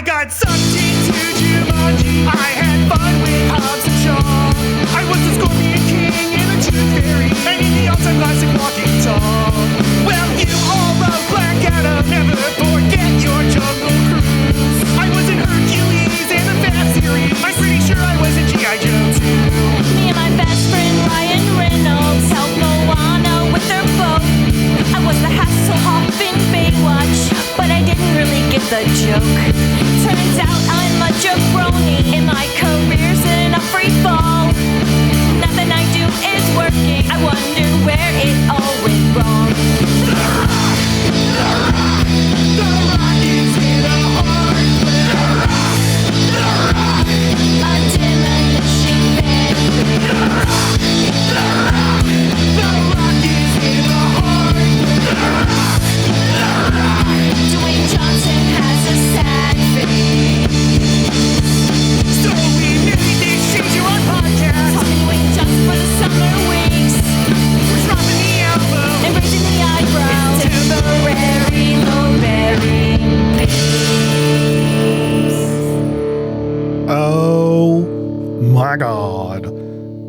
I got sucked into Jumanji. I had fun with Hobbs and Shaw. I was the Scorpion King and the Tooth Fairy, and in the all-time classic Walking Tall. Well, you all love Black Adam. Never forget your Jungle Cruise. I was in Hercules and the Fast series. I'm pretty sure I was in G.I. Joe too. Me and my best friend Ryan Reynolds helped Moana with their boat. I was the Hasselhoff in Baywatch, but I didn't really get the joke. Turns out I'm a jabroni, and my career's in a free fall. Nothing I do is working. I wonder where it all went wrong. The Rock, The Rock, The Rock is in a hard place. The Rock, The Rock, a diminishing fan. The Rock, The Rock, The Rock is in a hard place. The Rock, The Rock, Dwayne Johnson has a sad face. So we made this change your podcast. Talking Dwayne Johnson for the summer weeks. We're dropping the album. And raising the eyebrows. Temporary low-bearing babes. Oh my God.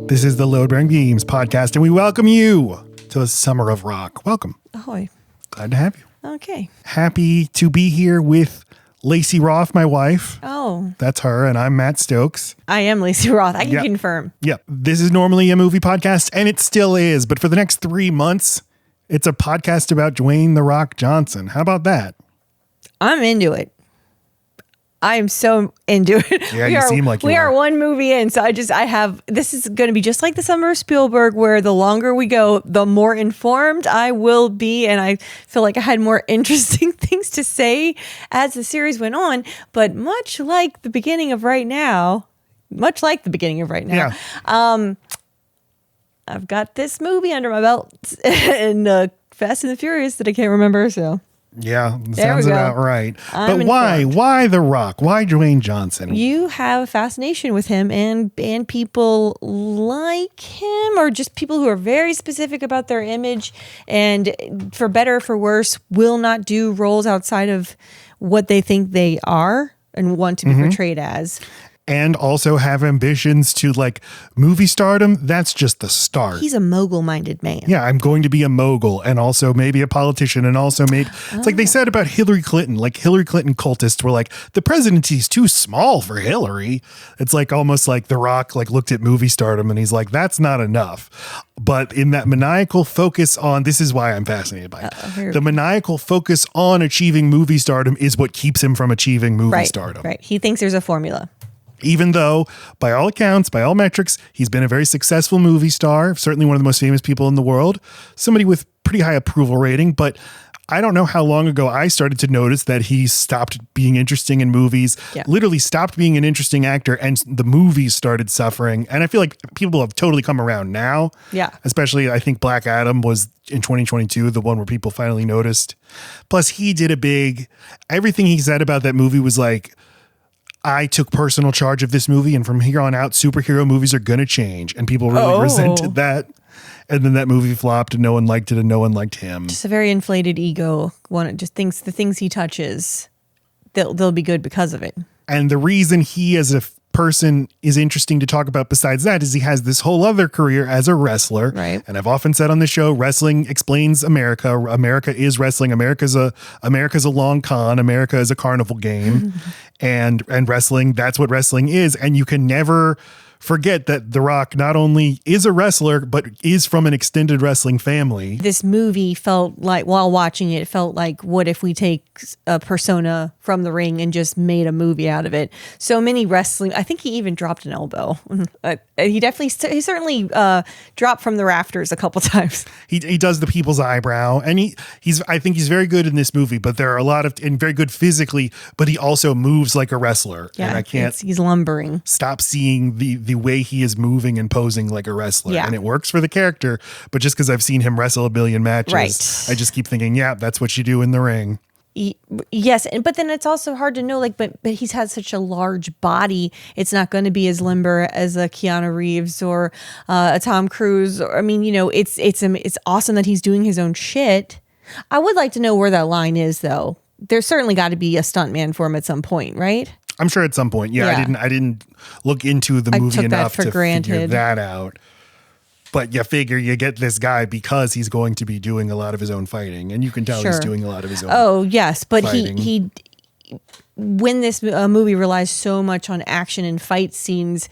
This is the Load Bearing Beams podcast, and we welcome you to the Summer of Rock. Welcome. Ahoy. Glad to have you. Okay. Happy to be here with Laci Roth, my wife. Oh, That's her, and I'm Matt Stokes. I am Laci Roth. I can Yep. confirm. Yep. This is normally a movie podcast, and it still is, but for the next 3 months, it's a podcast about Dwayne "The Rock" Johnson. How about that? I'm into it. I am so into it. Yeah, you seem like you we are. are one movie in, so this is going to be just like the Summer of Spielberg, where the longer we go, the more informed I will be, and I feel like I had more interesting things to say as the series went on. But much like the beginning of right now, Yeah. I've got this movie under my belt and Fast and the Furious that I can't remember. So Yeah, There sounds we go. about right. I'm But why? informed. Why The Rock? Why Dwayne Johnson? you have a fascination with him, and people like him, or just people who are very specific about their image, and for better or for worse, will not do roles outside of what they think they are and want to be portrayed as. And also have ambitions to like movie stardom. That's just the start. He's a mogul-minded man. Yeah, I'm going to be a mogul and also maybe a politician and also maybe it's like they said about Hillary Clinton. Like Hillary Clinton cultists were like, the presidency's too small for Hillary. It's like almost like The Rock like looked at movie stardom and he's like, that's not enough. But in that maniacal focus on, this is why I'm fascinated by it. The maniacal focus on achieving movie stardom is what keeps him from achieving movie stardom. Right. He thinks there's a formula. Even though, by all accounts, by all metrics, he's been a very successful movie star, certainly one of the most famous people in the world, somebody with pretty high approval rating. But I don't know how long ago I started to notice that he stopped being interesting in movies, literally stopped being an interesting actor, and the movies started suffering. And I feel like people have totally come around now. Yeah. Especially, I think Black Adam was in 2022, the one where people finally noticed. Plus, he did everything he said about that movie was like, I took personal charge of this movie, and from here on out, superhero movies are going to change. And people really resented that. And then that movie flopped, and no one liked it, and no one liked him. Just a very inflated ego. One just thinks the things he touches, they'll be good because of it. And the reason he as a person is interesting to talk about besides that is he has this whole other career as a wrestler. Right. And I've often said on the show, wrestling explains America. America is wrestling. America's a long con. America is a carnival game. and wrestling, that's what wrestling is. And you can never forget that The Rock not only is a wrestler, but is from an extended wrestling family. This movie felt like, while watching it, felt like, what if we take a persona from the ring and just made a movie out of it? So many wrestling, I think he even dropped an elbow. He certainly dropped from the rafters a couple times. He does the people's eyebrow, and I think he's very good in this movie, but there are a lot of, and very good physically, but he also moves like a wrestler. Yeah, and I can't he's lumbering. stop seeing the way he is moving and posing like a wrestler. Yeah. And it works for the character, but just because I've seen him wrestle a billion matches, Right. I just keep thinking, yeah, that's what you do in the ring. Yes, but then it's also hard to know, like, but he's had such a large body, it's not going to be as limber as a Keanu Reeves or a Tom Cruise. Or, I mean, it's awesome that he's doing his own shit. I would like to know where that line is, though. there's certainly got to be a stuntman for him at some point, right? I'm sure at some point. Yeah, Yeah. I didn't look into the movie took that enough for to figure granted. that out. But you figure you get this guy because he's going to be doing a lot of his own fighting, and you can tell he's Sure. doing a lot of his own. Oh yes, but fighting. he when this movie relies so much on action and fight scenes,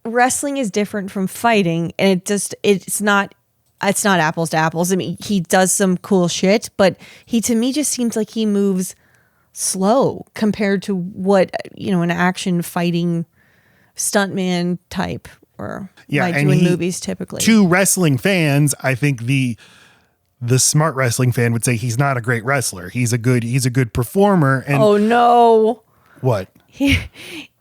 wrestling is different from fighting, and it's not apples to apples. I mean, he does some cool shit, but he to me just seems like he moves slow compared to what an action fighting stuntman type or might do in movies typically. To wrestling fans, I think the smart wrestling fan would say he's not a great wrestler. He's a good performer. And oh no. What?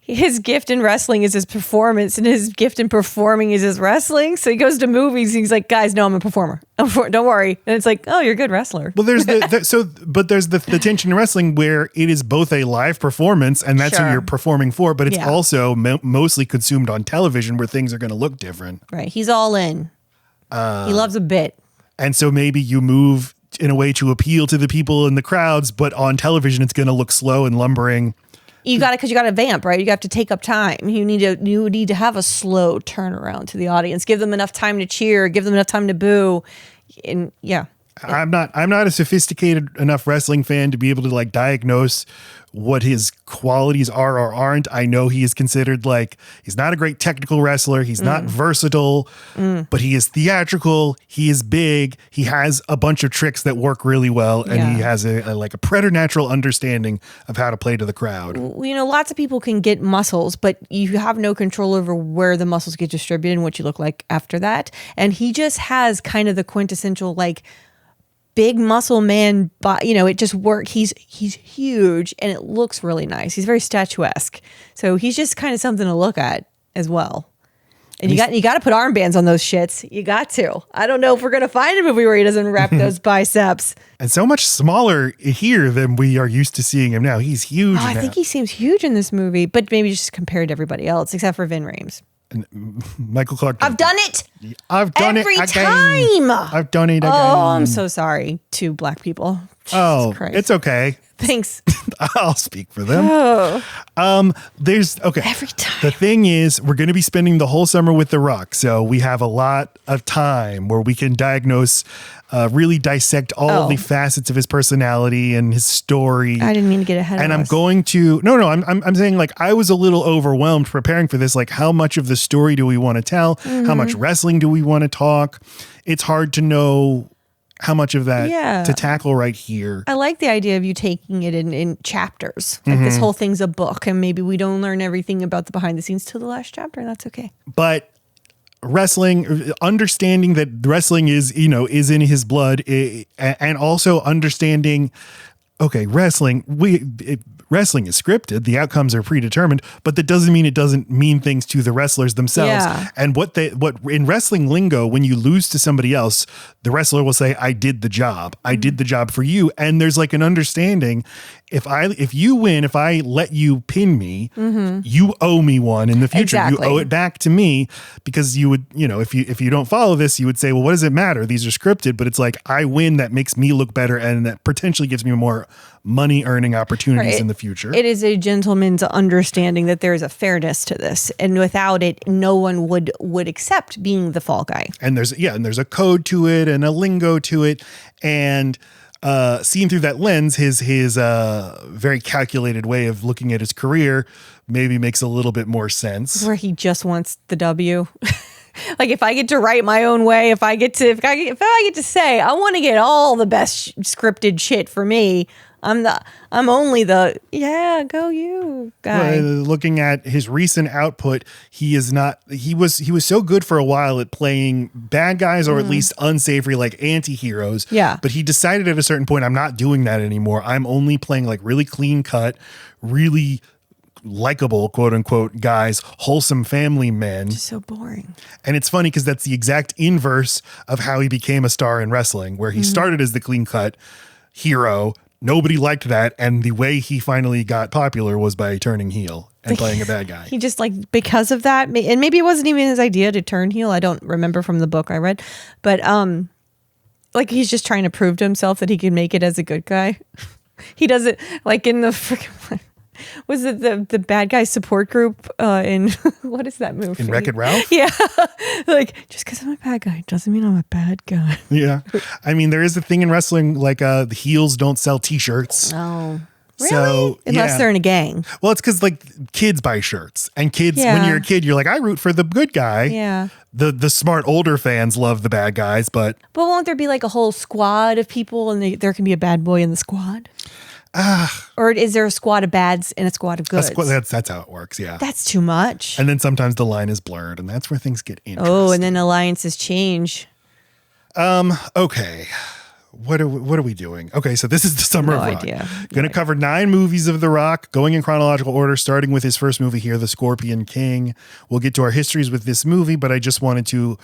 His gift in wrestling is his performance, and his gift in performing is his wrestling. So he goes to movies. And he's like, guys, no, I'm a performer. Don't worry. And it's like, oh, you're a good wrestler. Well, there's the tension in wrestling where it is both a live performance, and that's who Sure. you're performing for, but it's Yeah. also mostly consumed on television where things are going to look different. Right. He's all in. He loves a bit. And so maybe you move in a way to appeal to the people in the crowds, but on television it's going to look slow and lumbering. Because you got to vamp, right? You have to take up time. You need to have a slow turnaround to the audience. Give them enough time to cheer. Give them enough time to boo. And yeah. I'm not a sophisticated enough wrestling fan to be able to like diagnose what his qualities are or aren't. I know he is considered like he's not a great technical wrestler. He's not versatile, but he is theatrical. He is big. He has a bunch of tricks that work really well, and he has a preternatural understanding of how to play to the crowd. Lots of people can get muscles, but you have no control over where the muscles get distributed and what you look like after that. And he just has kind of the quintessential like big muscle man, it just works. He's huge and it looks really nice. He's very statuesque. So he's just kind of something to look at as well. And you got to put armbands on those shits. You got to. I don't know if we're going to find a movie where he doesn't wrap those biceps. And so much smaller here than we are used to seeing him now. He's huge. I think he seems huge in this movie, but maybe just compared to everybody else, except for Vin Rames. Michael Clark. I've done it. I've done every it time. I've done it again. Oh, I'm so sorry to black people. Jesus Christ. It's okay. Thanks. I'll speak for them. Oh. There's okay. Every time. The thing is, we're going to be spending the whole summer with The Rock, so we have a lot of time where we can diagnose, really dissect all the facets of his personality and his story. I didn't mean to get ahead of us. And I'm going to I'm saying like I was a little overwhelmed preparing for this. Like, how much of the story do we want to tell? How much wrestling do we want to talk? It's hard to know how much of that to tackle right here. I like the idea of you taking it in chapters. Like this whole thing's a book, and maybe we don't learn everything about the behind the scenes till the last chapter, and that's okay. But wrestling, understanding that wrestling is in his blood, and also understanding, okay, wrestling is scripted. The outcomes are predetermined, but that doesn't mean it doesn't mean things to the wrestlers themselves. Yeah. And what in wrestling lingo, when you lose to somebody else, the wrestler will say, I did the job. I did the job for you. And there's like an understanding. If you win, if I let you pin me, you owe me one in the future. Exactly. You owe it back to me, because you would, if you don't follow this, you would say, well, what does it matter? These are scripted, but it's like, I win. That makes me look better. And that potentially gives me more money earning opportunities in the future. It is a gentleman's understanding that there is a fairness to this, and without it, no one would accept being the fall guy. And there's a code to it and a lingo to it, and seen through that lens, his very calculated way of looking at his career maybe makes a little bit more sense. Where he just wants the W. Like if I get to write my own way, if I get to say I want to get all the best scripted shit for me, I'm only the go you guy. Looking at his recent output, he was so good for a while at playing bad guys, or at least unsavory, like anti-heroes. Yeah. But he decided at a certain point, I'm not doing that anymore. I'm only playing like really clean cut, really likable, quote unquote, guys, wholesome family men. Just so boring. And it's funny because that's the exact inverse of how he became a star in wrestling, where he started as the clean cut hero. Nobody liked that. And the way he finally got popular was by turning heel and playing a bad guy. He just because of that, and maybe it wasn't even his idea to turn heel. I don't remember from the book I read, but he's just trying to prove to himself that he can make it as a good guy. He does it like in the freaking. Was it the bad guy support group in what is that movie? In Wreck-It Ralph? Yeah. Like, just because I'm a bad guy doesn't mean I'm a bad guy. Yeah. I mean, there is a thing in wrestling like the heels don't sell t-shirts. Oh. Really? So, Unless they're in a gang. Well, it's because like kids buy shirts, and kids, when Yeah. you're a kid, you're like, I root for the good guy. Yeah. The smart older fans love the bad guys, but But won't there be like a whole squad of people and there can be a bad boy in the squad? Or is there a squad of bads and a squad of goods? that's how it works. Yeah. That's too much. And then sometimes the line is blurred, and that's where things get interesting. Oh, and then alliances change. Okay. What are we doing? Okay, so this is the Summer No of Rock. idea. Going to cover 9 movies of The Rock, going in chronological order, starting with his first movie here, The Scorpion King. We'll get to our histories with this movie, but I just wanted to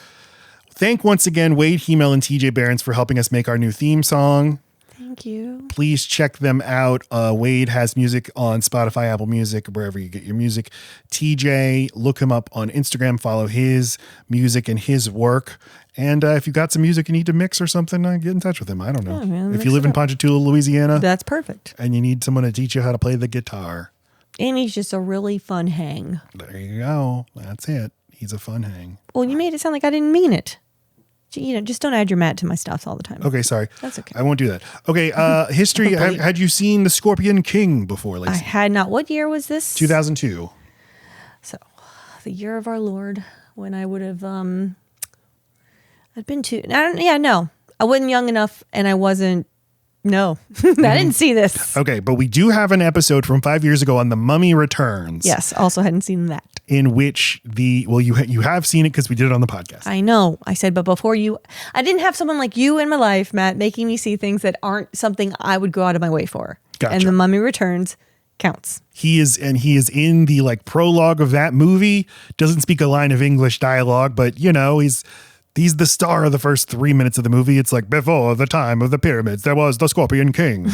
thank once again Wade Hemel and TJ Behrens for helping us make our new theme song. Thank you. Please check them out. Wade has music on Spotify, Apple Music, wherever you get your music. TJ, look him up on Instagram, follow his music and his work. And if you got some music you need to mix or something, get in touch with him. I don't know. Yeah, man, if mix you live it in up. Ponchatoula, Louisiana, That's perfect. and you need someone to teach you how to play the guitar, And he's just a really fun hang. there you go. That's it. He's a fun hang. Well, you made it sound like I didn't mean it. Just don't add your Matt to my stuff all the time. Okay, sorry. That's okay. I won't do that. Okay, history. Had you seen The Scorpion King before, I Lacey? had not. What year was this? 2002. So, the year of our Lord, when I would have, I'd been too. No, I wasn't young enough, and I wasn't. No, I didn't see this. Okay, but we do have an episode from 5 years ago on The Mummy Returns. Yes, also hadn't seen that. In which you have seen it because we did it on the podcast. I know. I said, but before you, I didn't have someone like you in my life, Matt, making me see things that aren't something I would go out of my way for. Gotcha. And The Mummy Returns counts. He is in the like prologue of that movie. Doesn't speak a line of English dialogue, but he's the star of the first 3 minutes of the movie. It's like, before the time of the pyramids, there was the Scorpion King.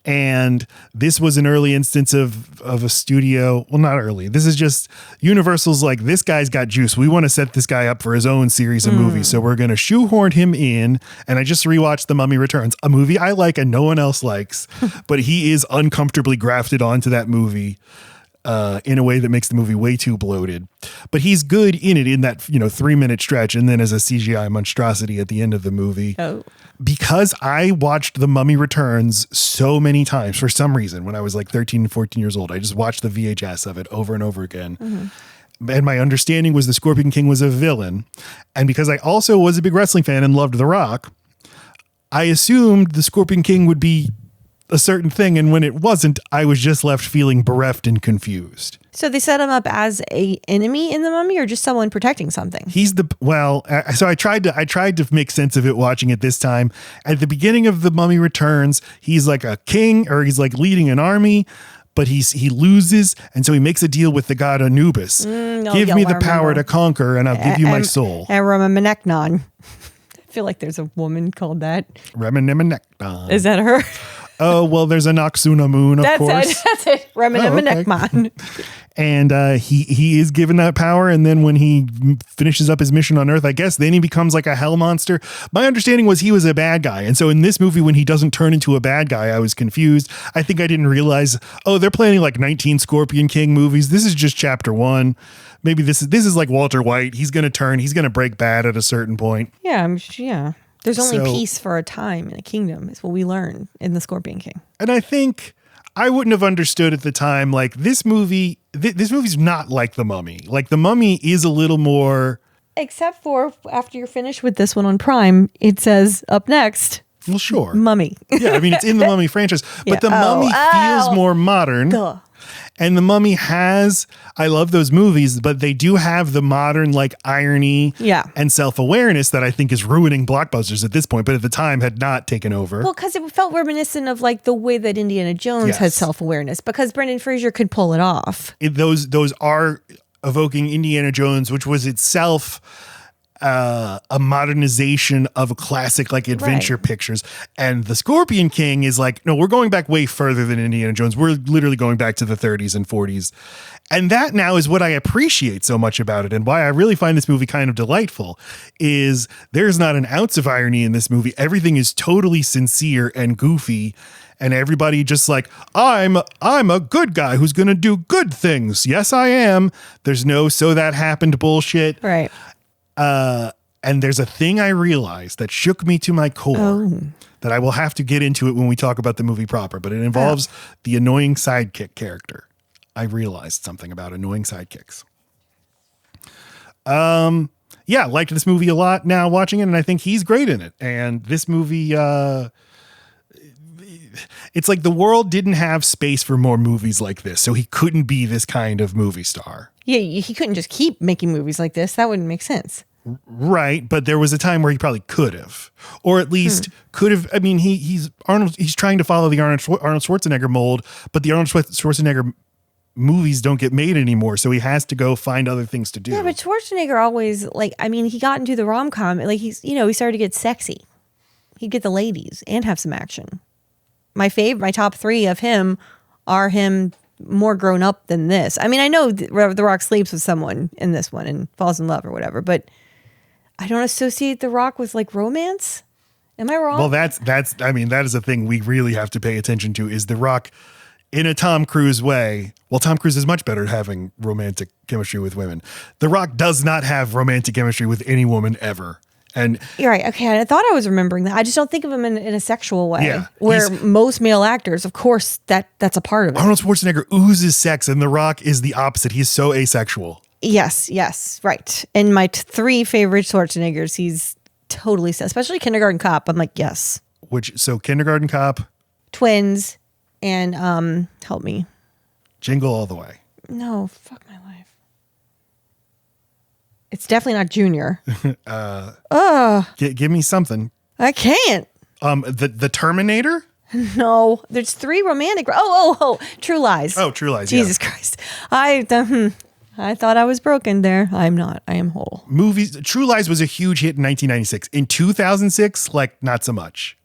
And this was an early instance of a studio. Well, not early. This is just Universal's like, this guy's got juice. We want to set this guy up for his own series of movies. So we're going to shoehorn him in. And I just rewatched The Mummy Returns, a movie I like and no one else likes. But he is uncomfortably grafted onto that movie. In a way that makes the movie way too bloated, but he's good in it in that 3-minute stretch, and then as a CGI monstrosity at the end of the movie. Oh, Because I watched The Mummy Returns so many times for some reason when I was like 13 and 14 years old, I just watched the VHS of it over and over again. Mm-hmm. And my understanding was the Scorpion King was a villain, and because I also was a big wrestling fan and loved The Rock, I assumed the Scorpion King would be a certain thing, and when it wasn't, I was just left feeling bereft and confused. so they set him up as a enemy in The Mummy, or just someone protecting something? So I tried to make sense of it watching it this time. At the beginning of The Mummy Returns, he's like a king, or he's like leading an army, but he loses, and so he makes a deal with the god Anubis. Give me the power to conquer, and I'll give you my soul. And Rameneknon. I feel like there's a woman called that. Rameneknon. Is that her? Oh, well, there's a Noxuna Moon, of course. That's it. Rameneknon. And he is given that power, and then when he finishes up his mission on Earth, I guess, then he becomes like a hell monster. My understanding was he was a bad guy, and so in this movie, when he doesn't turn into a bad guy, I was confused. I think I didn't realize, they're planning like 19 Scorpion King movies. This is just chapter 1. Maybe this is like Walter White. He's going to break bad at a certain point. Yeah. There's only peace for a time in a kingdom, is what we learn in The Scorpion King. And I think I wouldn't have understood at the time, like this movie's not like The Mummy. Like The Mummy is a little more. Except for after you're finished with this one on Prime, it says up next, Well, sure. Mummy. Yeah, I mean, it's in the Mummy franchise, but the Mummy feels more modern. Duh. And the Mummy I love those movies, but they do have the modern like irony and self-awareness that I think is ruining blockbusters at this point, but at the time had not taken over. Well, because it felt reminiscent of like the way that Indiana Jones had self-awareness, because Brendan Fraser could pull it off. Those are evoking Indiana Jones, which was itself a modernization of a classic like adventure pictures. And the Scorpion King is like, no, we're going back way further than Indiana Jones. We're literally going back to the 30s and 40s. And that now is what I appreciate so much about it, and why I really find this movie kind of delightful, is there's not an ounce of irony in this movie. Everything is totally sincere and goofy. And everybody just like, I'm a good guy who's going to do good things. Yes, I am. There's no so that happened bullshit. Right. And there's a thing I realized that shook me to my core that I will have to get into it when we talk about the movie proper, but it involves the annoying sidekick character. I realized something about annoying sidekicks. Yeah, liked this movie a lot now watching it, and I think he's great in it. And this movie, it's like the world didn't have space for more movies like this, so he couldn't be this kind of movie star. Yeah, he couldn't just keep making movies like this. That wouldn't make sense. Right, but there was a time where he probably could have, or at least could have. I mean, he's Arnold. He's trying to follow the Arnold Schwarzenegger mold, but the Arnold Schwarzenegger movies don't get made anymore, so he has to go find other things to do. Yeah, but Schwarzenegger always he got into the rom-com. Like he started to get sexy. He'd get the ladies and have some action. My top three of him are him more grown up than this. I mean, I know The Rock sleeps with someone in this one and falls in love or whatever, but I don't associate The Rock with like romance. Am I wrong? Well, that is a thing we really have to pay attention to, is The Rock in a Tom Cruise way. Well, Tom Cruise is much better at having romantic chemistry with women. The Rock does not have romantic chemistry with any woman ever. And you're right. Okay, I thought I was remembering that. I just don't think of him in a sexual way. Yeah, where most male actors, of course, that's a part of it. Arnold Schwarzenegger oozes sex, and The Rock is the opposite. He's so asexual. Yes, right. And my three favorite Schwarzeneggers, he's totally, especially Kindergarten Cop. I'm like, yes. So Kindergarten Cop, Twins, and help me. Jingle All the Way. No, fuck my life. It's definitely not Junior. Give me something. I can't. The Terminator? No, there's three romantic. Oh, True Lies. Oh, True Lies. Jesus Christ. I thought I was broken there. I'm not. I am whole. Movies. True Lies was a huge hit in 1996. In 2006, not so much.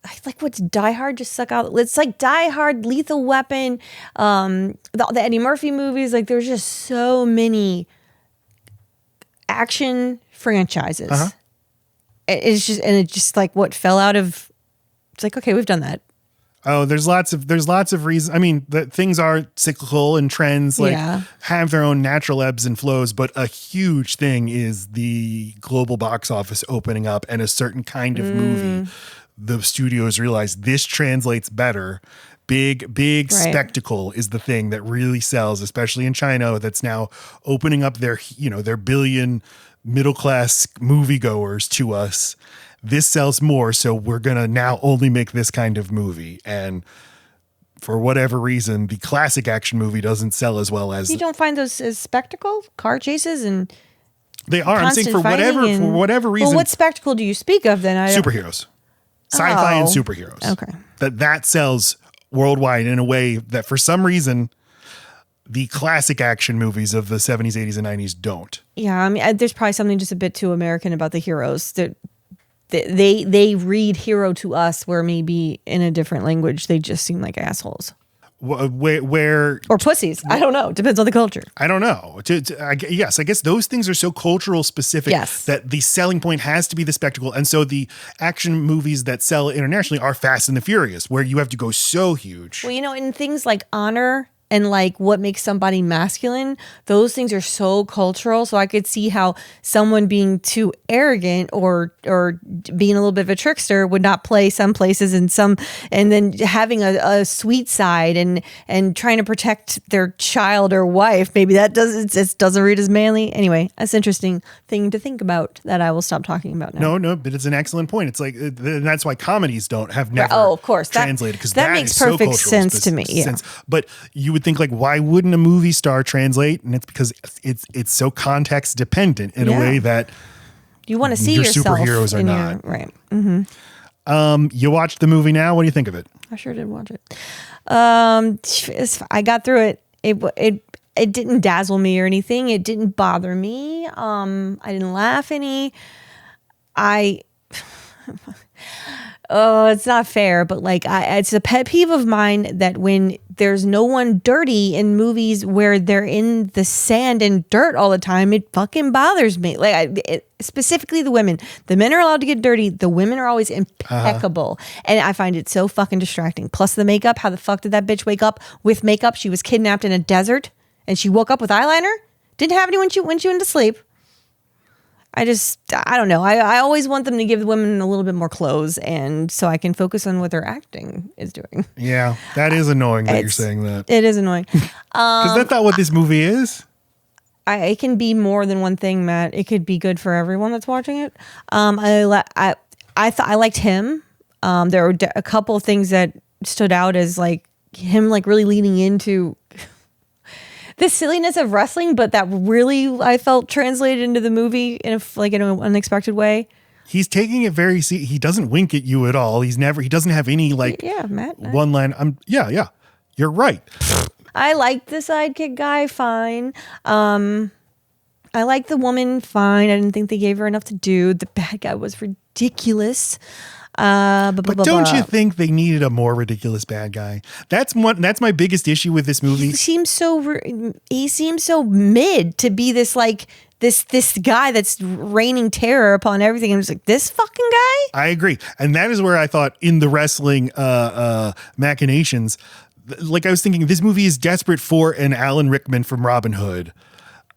I like what's Die Hard just suck out. It's like Die Hard, Lethal Weapon, the Eddie Murphy movies. Like there's just so many action franchises. It's just like what fell out of. It's like, okay, we've done that. Oh, there's lots of reasons. I mean, things are cyclical, and trends have their own natural ebbs and flows, but a huge thing is the global box office opening up, and a certain kind of movie. The studios realize this translates better. Big spectacle is the thing that really sells, especially in China, that's now opening up their billion middle-class moviegoers to us. This sells more, so we're going to now only make this kind of movie. And for whatever reason, the classic action movie doesn't sell as well as... You don't find those as spectacle? Car chases and... They are. I'm saying for whatever reason... Well, what spectacle do you speak of then? Superheroes. Sci-fi and superheroes. Okay. That sells worldwide in a way that for some reason... the classic action movies of the 70s, 80s, and 90s don't. Yeah, I mean, there's probably something just a bit too American about the heroes. They read hero to us where maybe in a different language they just seem like assholes. Where or pussies. I don't know. Depends on the culture. I don't know. Yes, I guess those things are so cultural specific that the selling point has to be the spectacle. And so the action movies that sell internationally are Fast and the Furious, where you have to go so huge. Well, in things like honor and like what makes somebody masculine, those things are so cultural. So I could see how someone being too arrogant or being a little bit of a trickster would not play some places and then having a sweet side and trying to protect their child or wife. Maybe that doesn't read as manly. Anyway, that's an interesting thing to think about that I will stop talking about now. No, but it's an excellent point. It's like, that's why comedies have never of course, translated, because that makes perfect sense to me. Yeah. But you would think why wouldn't a movie star translate? And it's because it's so context dependent in a way that you want to see your yourself superheroes are not. Right. Mm-hmm. You watched the movie now. What do you think of it? I sure did watch it. I got through it. it didn't dazzle me or anything. It didn't bother me. I didn't laugh any. Oh, it's not fair, but like it's a pet peeve of mine that when there's no one dirty in movies where they're in the sand and dirt all the time, it fucking bothers me. Like specifically the women. The men are allowed to get dirty. The women are always impeccable. And I find it so fucking distracting. Plus the makeup. How the fuck did that bitch wake up with makeup? She was kidnapped in a desert and she woke up with eyeliner. Didn't have any when she went to sleep. I don't know. I always want them to give the women a little bit more clothes, and so I can focus on what their acting is doing. Yeah, that is annoying that you're saying that. It is annoying. Because that's not what this movie is. It can be more than one thing, Matt. It could be good for everyone that's watching it. I liked him. There were a couple of things that stood out as like him like really leaning into the silliness of wrestling, but that really I felt translated into the movie in an unexpected way. He's taking it very he doesn't wink at you at all. He doesn't have any like Matt. One line. Yeah. You're right. I liked the sidekick guy fine. I liked the woman fine. I didn't think they gave her enough to do. The bad guy was ridiculous. But don't you think they needed a more ridiculous bad guy? That's my biggest issue with this movie. He seems so mid to be this like this guy that's raining terror upon everything. I'm just like, this fucking guy? I agree. And that is where I thought in the wrestling machinations, like I was thinking this movie is desperate for an Alan Rickman from Robin Hood.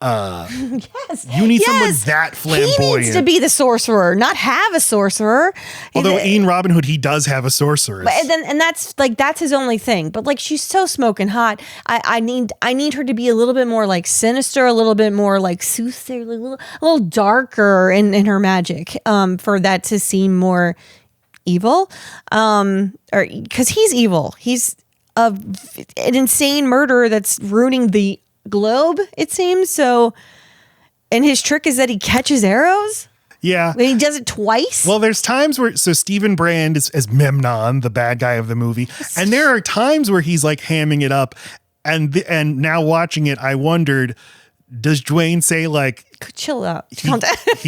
Yes. You need someone that flamboyant. He needs to be the sorcerer, not have a sorcerer. Although in Robin Hood, he does have a sorceress. And that's his only thing. But like she's so smoking hot. I need her to be a little bit more like sinister, a little bit more like soothsayer, a little darker in her magic. For that to seem more evil. Or because he's evil. He's an insane murderer that's ruining the globe, it seems. So, and his trick is that he catches arrows. Yeah. And he does it twice. Well, there's times where, so Stephen Brand is as Memnon, the bad guy of the movie. And there are times where he's like hamming it up. And now watching it, I wondered, does Dwayne say like, chill out. He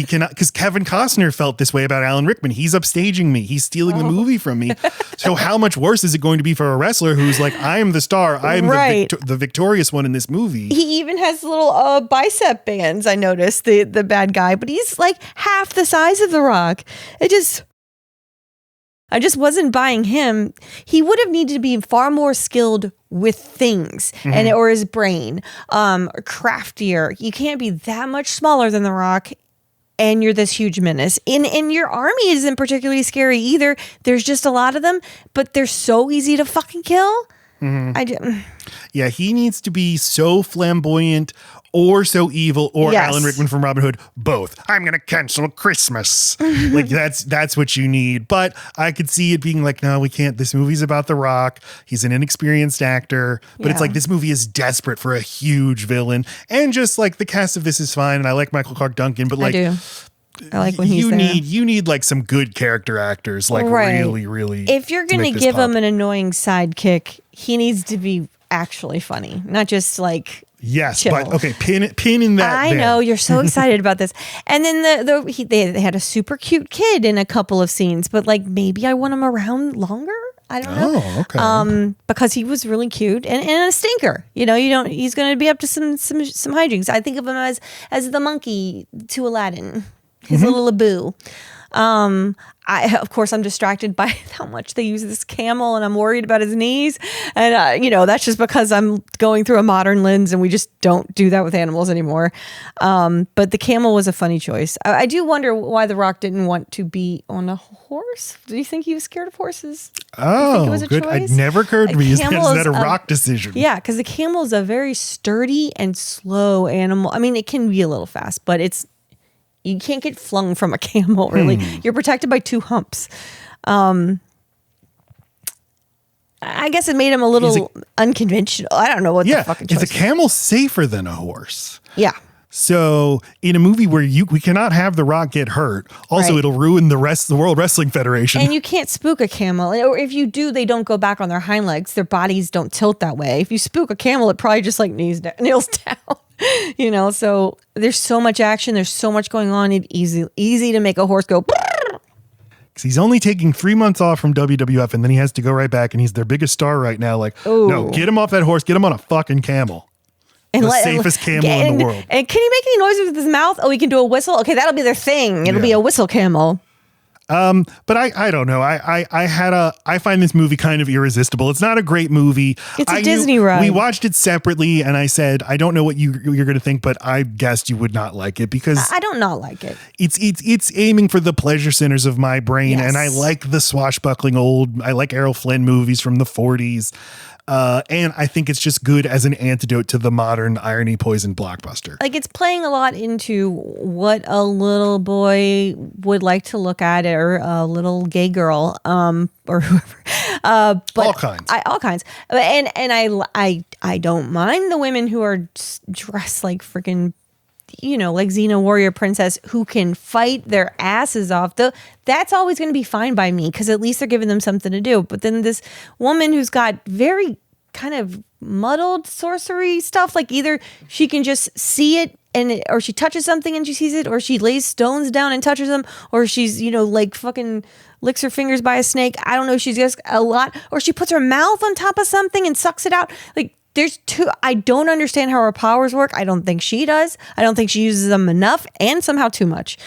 cannot, because Kevin Costner felt this way about Alan Rickman. He's upstaging me. He's stealing the movie from me. So how much worse is it going to be for a wrestler who's like, I am the star. I am the victorious one in this movie. He even has little bicep bands. I noticed the bad guy, but he's like half the size of The Rock. I just wasn't buying him. He would have needed to be far more skilled with things or his brain, craftier. You can't be that much smaller than The Rock and you're this huge menace. And your army isn't particularly scary either. There's just a lot of them, but they're so easy to fucking kill. Yeah, he needs to be so flamboyant or so evil, or Alan Rickman from Robin Hood, both. I'm going to cancel Christmas. Like that's what you need. But I could see it being like, no, we can't. This movie's about The Rock. He's an inexperienced actor, but it's like this movie is desperate for a huge villain. And just like the cast of this is fine. And I like Michael Clark Duncan, but like, I like when he's there. You need like some good character actors, like really. If you're going to give him an annoying sidekick, he needs to be actually funny, not just like chill. But okay, pin in that. I know you're so excited about this, and then they had a super cute kid in a couple of scenes, but like maybe I want him around longer. I don't know. Oh, okay. Because he was really cute and a stinker. He's going to be up to some hijinks. I think of him as the monkey to Aladdin, his little Abu. Of course, I'm distracted by how much they use this camel, and I'm worried about his knees. And, that's just because I'm going through a modern lens, and we just don't do that with animals anymore. But the camel was a funny choice. I do wonder why The Rock didn't want to be on a horse. Do you think he was scared of horses? Oh, it was good. It never occurred to me. Is that a Rock decision? Yeah, because the camel is a very sturdy and slow animal. I mean, it can be a little fast, but you can't get flung from a camel, really. You're protected by two humps. I guess it made him a little unconventional. I don't know what the fucking choice is a camel safer than a horse? Yeah. So in a movie where we cannot have The Rock get hurt, also Right. it'll ruin the World Wrestling Federation. And you can't spook a camel. Or if you do, they don't go back on their hind legs. Their bodies don't tilt that way. If you spook a camel, it probably just like kneels down. So there's so much action. There's so much going on. It's easy to make a horse go. Because he's only taking 3 months off from WWF and then he has to go right back and he's their biggest star right now. Like, no, get him off that horse. Get him on a fucking camel. And the safest camel in the world. And can he make any noises with his mouth? Oh, he can do a whistle? Okay, that'll be their thing. It'll be a whistle camel. But I don't know. I find this movie kind of irresistible. It's not a great movie. It's a Disney ride. We watched it separately and I said, I don't know what you're going to think, but I guessed you would not like it because I don't not like it. it's aiming for the pleasure centers of my brain. Yes. And I like the swashbuckling I like Errol Flynn movies from the 40s. And I think it's just good as an antidote to the modern irony poison blockbuster. Like it's playing a lot into what a little boy would like to look at, or a little gay girl, or whoever. But All kinds. All kinds. And I don't mind the women who are dressed like freaking, like Xena warrior princess who can fight their asses off. That's always going to be fine by me because at least they're giving them something to do. But then this woman who's got very kind of muddled sorcery stuff, like either she can just see it or she touches something and she sees it, or she lays stones down and touches them, or she's, like fucking licks her fingers by a snake. I don't know. She's just a lot, or she puts her mouth on top of something and sucks it out. Like, there's two. I don't understand how her powers work. I don't think she does. I don't think she uses them enough and somehow too much.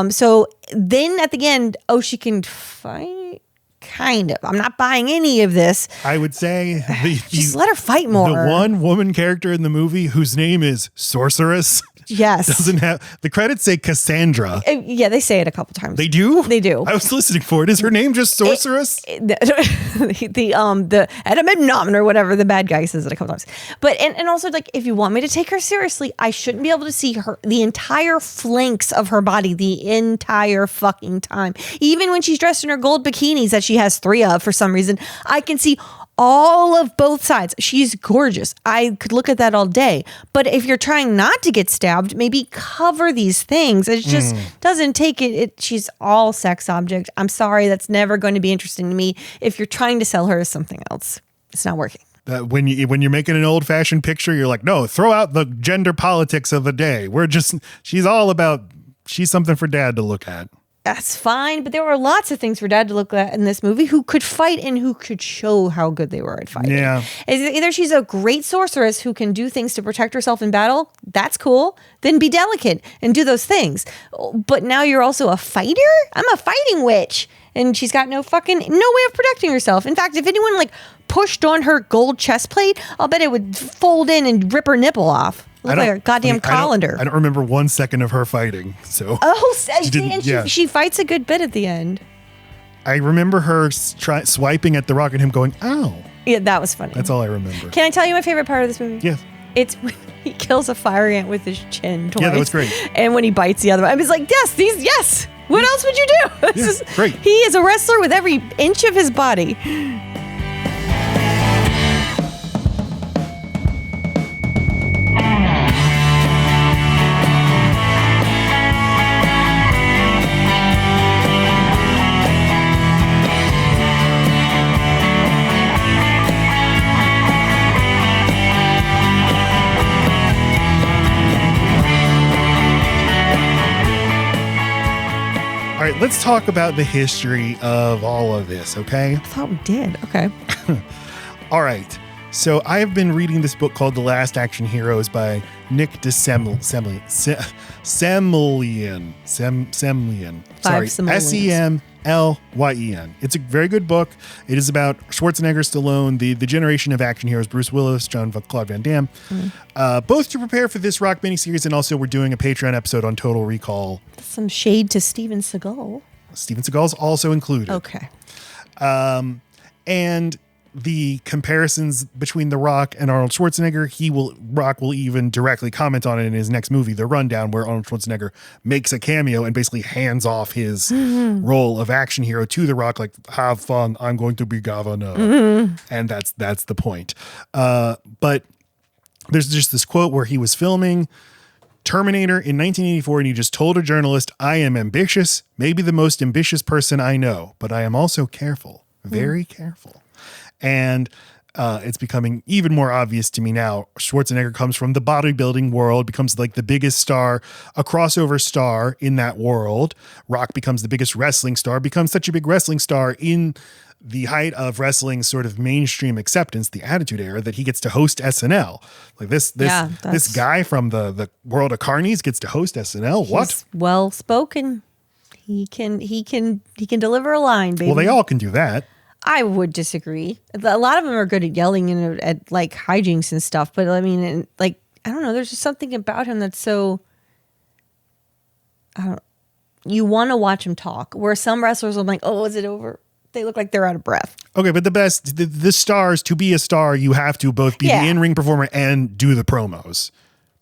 So then at the end, she can fight. Kind of. I'm not buying any of this. I would say Just let her fight more. The one woman character in the movie whose name is Sorceress. Yes. Doesn't have the credits say Cassandra. Yeah, they say it a couple times. They do? They do. I was listening for it. Is her name just Sorceress? The Agamemnon or whatever the bad guy says it a couple times. But and also, like, if you want me to take her seriously, I shouldn't be able to see the entire flanks of her body the entire fucking time. Even when she's dressed in her gold bikinis that she has 3 of for some reason, I can see all of both sides. She's gorgeous. I could look at that all day. But if you're trying not to get stabbed, maybe cover these things. It just doesn't take it. She's all sex object. I'm sorry. That's never going to be interesting to me. If you're trying to sell her as something else, it's not working. When you're making an old fashioned picture, you're like, no, throw out the gender politics of the day. She's something for dad to look at. That's fine, but there were lots of things for dad to look at in this movie who could fight and who could show how good they were at fighting. Yeah. Either she's a great sorceress who can do things to protect herself in battle, that's cool, then be delicate and do those things. But now you're also a fighter? I'm a fighting witch. And she's got no way of protecting herself. In fact, if anyone pushed on her gold chest plate, I'll bet it would fold in and rip her nipple off. Look like a goddamn colander. I don't remember 1 second of her fighting. So she fights a good bit at the end. I remember her swiping at The Rock and him going, ow. Yeah, that was funny. That's all I remember. Can I tell you my favorite part of this movie? Yes. It's when he kills a fire ant with his chin twice. Yeah, that was great. And when he bites the other one. I was like, yes. What else would you do? This is great. He is a wrestler with every inch of his body. All right, let's talk about the history of all of this, okay? I thought we did. Okay. All right. So I have been reading this book called The Last Action Heroes by Nick Semlian. Sorry, Semlyen. It's a very good book. It is about Schwarzenegger, Stallone, the generation of action heroes, Bruce Willis, Claude Van Damme, both to prepare for this Rock miniseries, and also we're doing a Patreon episode on Total Recall. Some shade to Steven Seagal. Steven Seagal's also included. Okay. And the comparisons between The Rock and Arnold Schwarzenegger, Rock will even directly comment on it in his next movie, The Rundown, where Arnold Schwarzenegger makes a cameo and basically hands off his role of action hero to The Rock, like, have fun, I'm going to be governor. And that's the point. But there's just this quote where he was filming Terminator in 1984, and he just told a journalist, I am ambitious, maybe the most ambitious person I know, but I am also careful, very careful. And it's becoming even more obvious to me now. Schwarzenegger comes from the bodybuilding world, becomes like the biggest star, a crossover star in that world. Rock becomes the biggest wrestling star, becomes such a big wrestling star in the height of wrestling's sort of mainstream acceptance, the Attitude Era, that he gets to host SNL. Like this guy from the world of carnies gets to host SNL. What? He's well spoken. He can deliver a line, baby. Well, they all can do that. I would disagree. A lot of them are good at yelling and at like hijinks and stuff, but I mean, like, I don't know. There's just something about him that's so. You want to watch him talk. Where some wrestlers, I'm like, oh, is it over? They look like they're out of breath. Okay, but the stars, to be a star, you have to both be the in-ring performer and do the promos.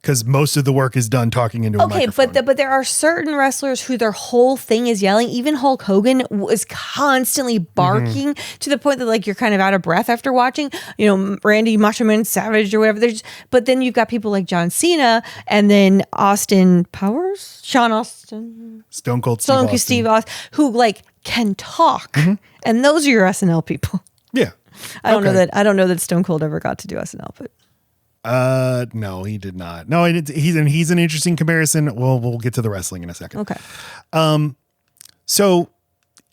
Because most of the work is done talking into a microphone. Okay, but there are certain wrestlers who their whole thing is yelling. Even Hulk Hogan was constantly barking to the point that like you're kind of out of breath after watching. You know, Randy Macho Man Savage or whatever. But then you've got people like John Cena and then Austin Powers, Sean Austin, Stone Cold Steve Austin, who like can talk, and those are your SNL people. Yeah, I don't know that Stone Cold ever got to do SNL, but. No, he did not. No, he's an interesting comparison. We'll get to the wrestling in a second. Okay. So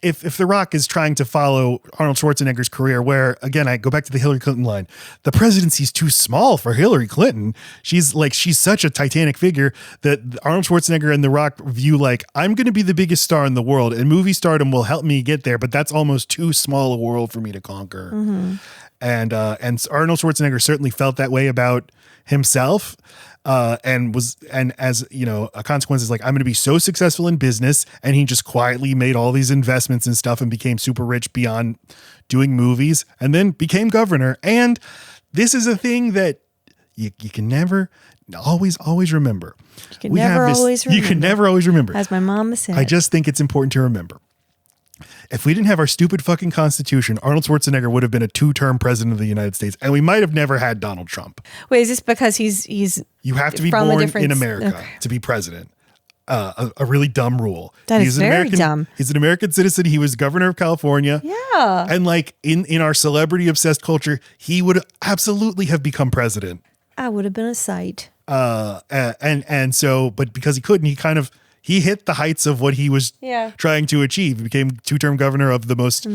if The Rock is trying to follow Arnold Schwarzenegger's career, where again, I go back to the Hillary Clinton line, the presidency's too small for Hillary Clinton. She's such a titanic figure that Arnold Schwarzenegger and The Rock view like, I'm going to be the biggest star in the world and movie stardom will help me get there, but that's almost too small a world for me to conquer. And Arnold Schwarzenegger certainly felt that way about himself, and as you know, a consequence is like, I'm going to be so successful in business, and he just quietly made all these investments and stuff and became super rich beyond doing movies, and then became governor. And this is a thing that you can never always remember. You can never always remember. As my mama said. I just think it's important to remember. If we didn't have our stupid fucking constitution, Arnold Schwarzenegger would have been a 2-term president of the United States, and we might have never had Donald Trump. Wait, is this because he's you have to be born in America to be president? A really dumb rule. That is very dumb. He's an American citizen. He was governor of California. Yeah. And like in our celebrity obsessed culture, he would absolutely have become president. I would have been a sight. And so, but because he couldn't, he hit the heights of what he was trying to achieve. He became 2-term governor of the most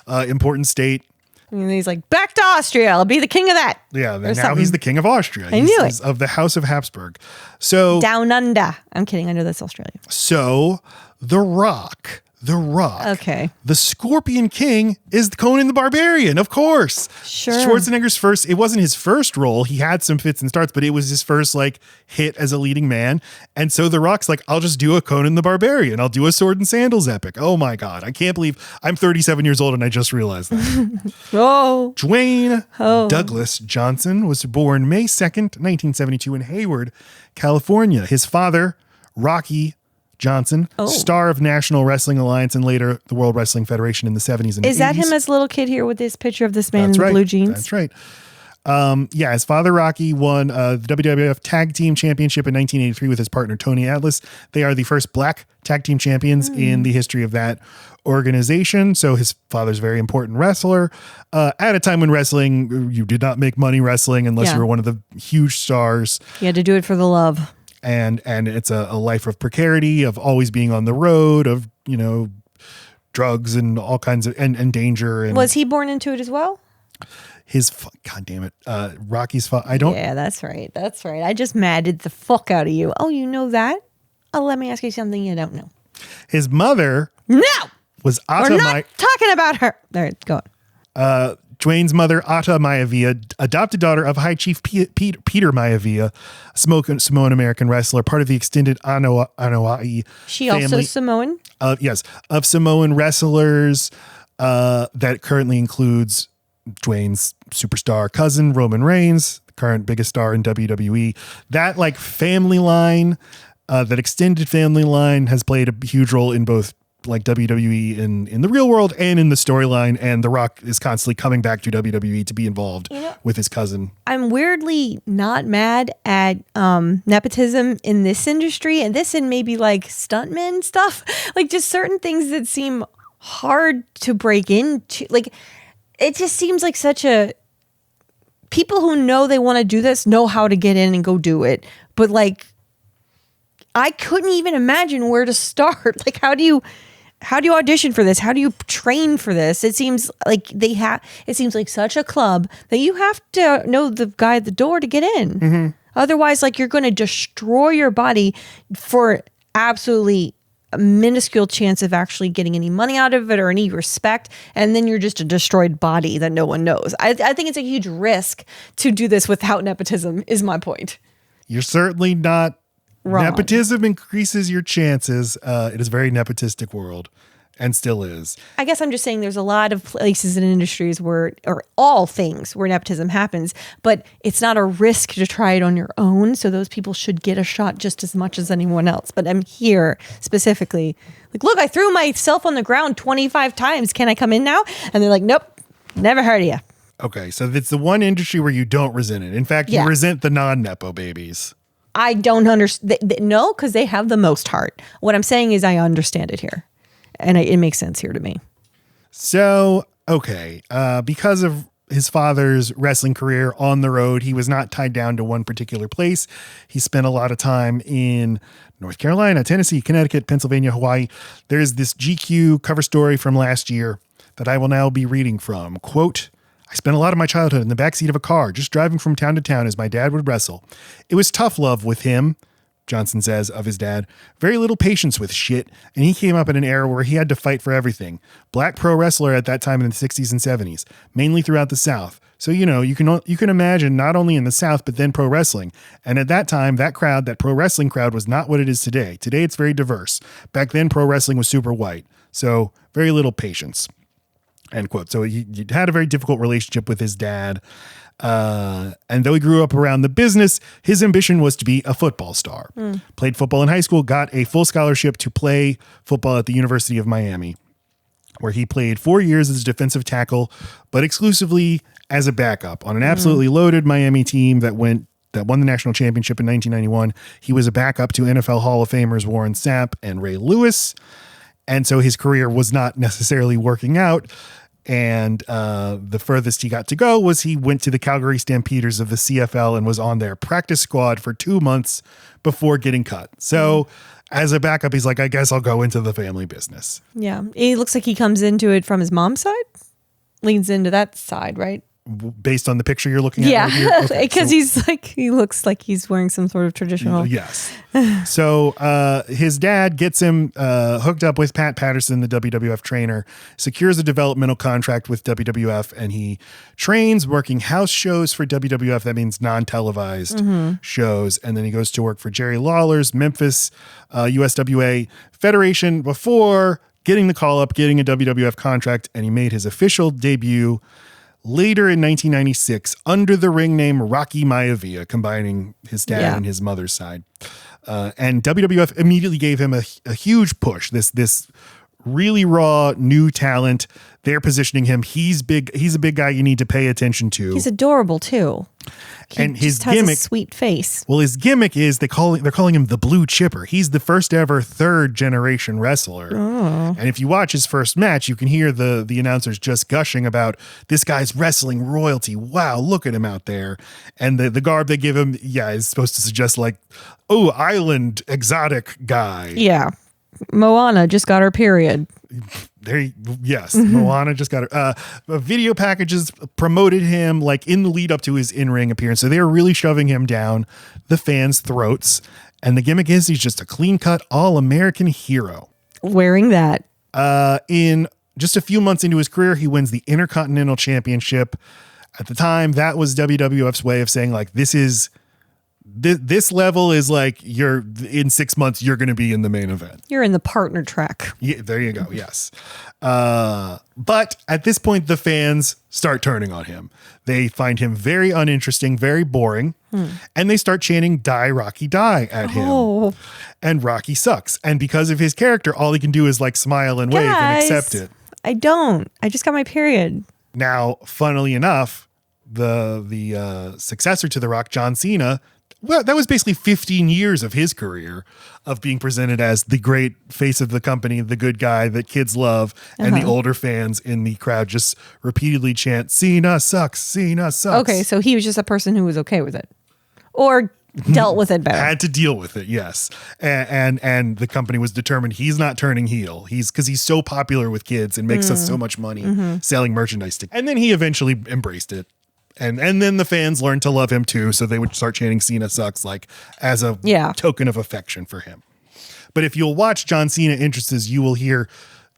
important state. And he's like, back to Austria. I'll be the king of that. Yeah, now he's the king of Austria. I knew it. Of the House of Habsburg. So Down under. I'm kidding. I know that's Australia. So The Rock. Okay. The Scorpion King is Conan the Barbarian, of course. Sure. Schwarzenegger's it wasn't his first role. He had some fits and starts, but it was his first like hit as a leading man. And so The Rock's like, I'll just do a Conan the Barbarian. I'll do a sword and sandals epic. Oh my God. I can't believe I'm 37 years old and I just realized that. Dwayne Douglas Johnson was born May 2nd, 1972 in Hayward, California. His father, Rocky Johnson, star of National Wrestling Alliance and later the World Wrestling Federation in the 70s and 80s. Is that him as a little kid here with this picture of this man in the blue jeans? That's right. His father, Rocky, won the WWF Tag Team Championship in 1983 with his partner, Tony Atlas. They are the first black tag team champions in the history of that organization. So his father's a very important wrestler. At a time when wrestling, you did not make money wrestling unless you were one of the huge stars. You had to do it for the love. And it's a life of precarity, of always being on the road, of, you know, drugs and all kinds of, and danger. And was he born into it as well? God damn it. Rocky's father. I don't. Yeah, that's right. I just madded the fuck out of you. Oh, you know that? Oh, let me ask you something you don't know. His mother. No. Was We're not talking about her. There, go on. Dwayne's mother, Atta Maivia, adopted daughter of High Chief Peter Maivia, Samoan American wrestler, part of the extended Anoa'i She family. also Samoan? Yes, of Samoan wrestlers that currently includes Dwayne's superstar cousin, Roman Reigns, the current biggest star in WWE. That like family line, that extended family line has played a huge role in both like WWE in the real world and in the storyline. And The Rock is constantly coming back to WWE to be involved with his cousin. I'm weirdly not mad at nepotism in this industry and maybe like stuntmen stuff, like just certain things that seem hard to break into. Like it just seems like people who know they want to do this know how to get in and go do it. But like, I couldn't even imagine where to start. Like, how do you audition for this? How do you train for this? It seems like it seems like such a club that you have to know the guy at the door to get in. Mm-hmm. Otherwise, like you're going to destroy your body for absolutely a minuscule chance of actually getting any money out of it or any respect. And then you're just a destroyed body that no one knows. I think it's a huge risk to do this without nepotism is my point. You're certainly not wrong. Nepotism increases your chances. It is a very nepotistic world and still is. I guess I'm just saying there's a lot of places and industries or all things where nepotism happens, but it's not a risk to try it on your own. So those people should get a shot just as much as anyone else. But I'm here specifically like, look, I threw myself on the ground 25 times. Can I come in now? And they're like, nope, never heard of you. Okay. So it's the one industry where you don't resent it. In fact, you resent the non-Nepo babies. I don't understand. No, because they have the most heart. What I'm saying is I understand it here. And it makes sense here to me. So, okay. Because of his father's wrestling career on the road, he was not tied down to one particular place. He spent a lot of time in North Carolina, Tennessee, Connecticut, Pennsylvania, Hawaii. There's this GQ cover story from last year that I will now be reading from. Quote, I spent a lot of my childhood in the backseat of a car, just driving from town to town as my dad would wrestle. It was tough love with him, Johnson says of his dad. Very little patience with shit, and he came up in an era where he had to fight for everything. Black pro wrestler at that time in the 60s and 70s, mainly throughout the South. So, you know, you can imagine not only in the South, but then pro wrestling. And at that time, that pro wrestling crowd was not what it is today. Today, it's very diverse. Back then, pro wrestling was super white. So very little patience. End quote. So he had a very difficult relationship with his dad. And though he grew up around the business, his ambition was to be a football star. Played football in high school, got a full scholarship to play football at the University of Miami, where he played 4 years as a defensive tackle, but exclusively as a backup on an absolutely loaded Miami team that won the national championship in 1991. He was a backup to NFL Hall of Famers Warren Sapp and Ray Lewis. And so his career was not necessarily working out. And the furthest he got to go was he went to the Calgary Stampeders of the CFL and was on their practice squad for 2 months before getting cut. So as a backup, he's like, I guess I'll go into the family business. Yeah. It looks like he comes into it from his mom's side, leans into that side, right? Based on the picture you're looking at. Yeah, because he looks like he's wearing some sort of traditional. Yes. So his dad gets him hooked up with Pat Patterson, the WWF trainer, secures a developmental contract with WWF, and he trains working house shows for WWF. That means non-televised shows. And then he goes to work for Jerry Lawler's Memphis USWA Federation before getting the call up, getting a WWF contract, and he made his official debut later in 1996 under the ring name Rocky Maivia, combining his dad and his mother's side. And WWF immediately gave him a huge push. This really raw new talent. They're positioning him. He's big. He's a big guy you need to pay attention to. He's adorable too. And his has gimmick, a sweet face. Well, his gimmick is they're calling him the Blue Chipper. He's the first ever third generation wrestler. Oh. And if you watch his first match, you can hear the announcers just gushing about this guy's wrestling royalty. Wow, look at him out there. And the garb they give him, is supposed to suggest like, oh, island exotic guy. Yeah. Moana just got her period. Moana just got her. Video packages promoted him like in the lead up to his in-ring appearance. So they're really shoving him down the fans' throats. And the gimmick is he's just a clean-cut all-American hero. Wearing that. In just a few months into his career, he wins the Intercontinental Championship. At the time, that was WWF's way of saying like, this is this level is like you're in 6 months, you're going to be in the main event. You're in the partner track. Yeah, there you go. Yes. But at this point, the fans start turning on him. They find him very uninteresting, very boring, and they start chanting "Die, Rocky, die" at him. Oh. And Rocky sucks. And because of his character, all he can do is like smile and wave and accept it. I don't. I just got my period. Now, funnily enough, the successor to The Rock, John Cena, well, that was basically 15 years of his career of being presented as the great face of the company, the good guy that kids love, and the older fans in the crowd just repeatedly chant, "Cena sucks, Cena sucks." Okay, so he was just a person who was okay with it. Or dealt with it better. Had to deal with it, yes. And the company was determined he's not turning heel. Because he's so popular with kids and makes us so much money selling merchandise. And then he eventually embraced it. And then the fans learned to love him too, so they would start chanting "Cena sucks" like as a token of affection for him. But if you'll watch John Cena entrances, you will hear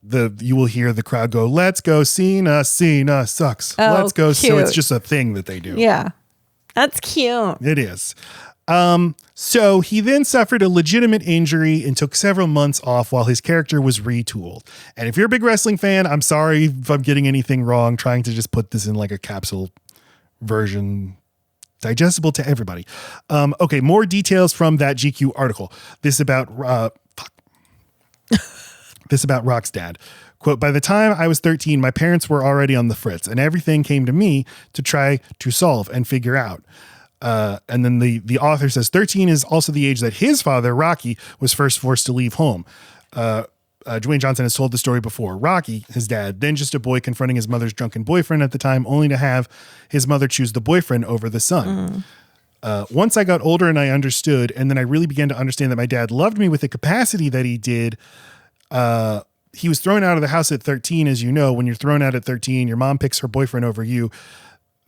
the crowd go, "Let's go Cena, Cena sucks." Oh, Let's go. cute. So it's just a thing that they do. Yeah. That's cute. It is. So he then suffered a legitimate injury and took several months off while his character was retooled. And if you're a big wrestling fan, I'm sorry if I'm getting anything wrong, trying to just put this in like a capsule version, digestible to everybody. Okay, more details from that GQ article. This about Rock's dad. Quote, "By the time I was 13, my parents were already on the fritz, and everything came to me to try to solve and figure out." And then the author says 13 is also the age that his father, Rocky, was first forced to leave home. Dwayne Johnson has told the story before. Rocky, his dad, then just a boy confronting his mother's drunken boyfriend at the time, only to have his mother choose the boyfriend over the son. Once I got older and I understood, and then I really began to understand that my dad loved me with the capacity that he did. He was thrown out of the house at 13, as you know. When you're thrown out at 13, your mom picks her boyfriend over you.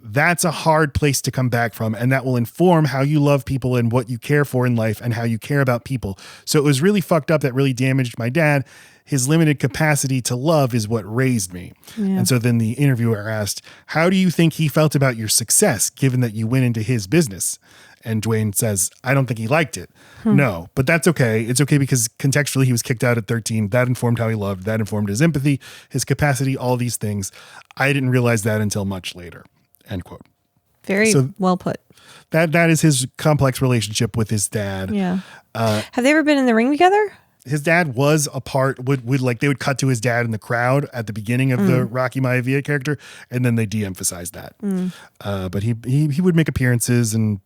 That's a hard place to come back from, and that will inform how you love people and what you care for in life and how you care about people. So it was really fucked up. That really damaged my dad. His limited capacity to love is what raised me. Yeah. And so then the interviewer asked, "How do you think he felt about your success, given that you went into his business?" And Dwayne says, "I don't think he liked it." No, but that's okay. It's okay because contextually he was kicked out at 13. That informed how he loved. That informed his empathy, his capacity, all these things. I didn't realize that until much later. End quote. Very well put. That is his complex relationship with his dad. Yeah. Have they ever been in the ring together? His dad was a part, would like, they would cut to his dad in the crowd at the beginning of the Rocky Maivia character, and then they de-emphasized that. But he would make appearances and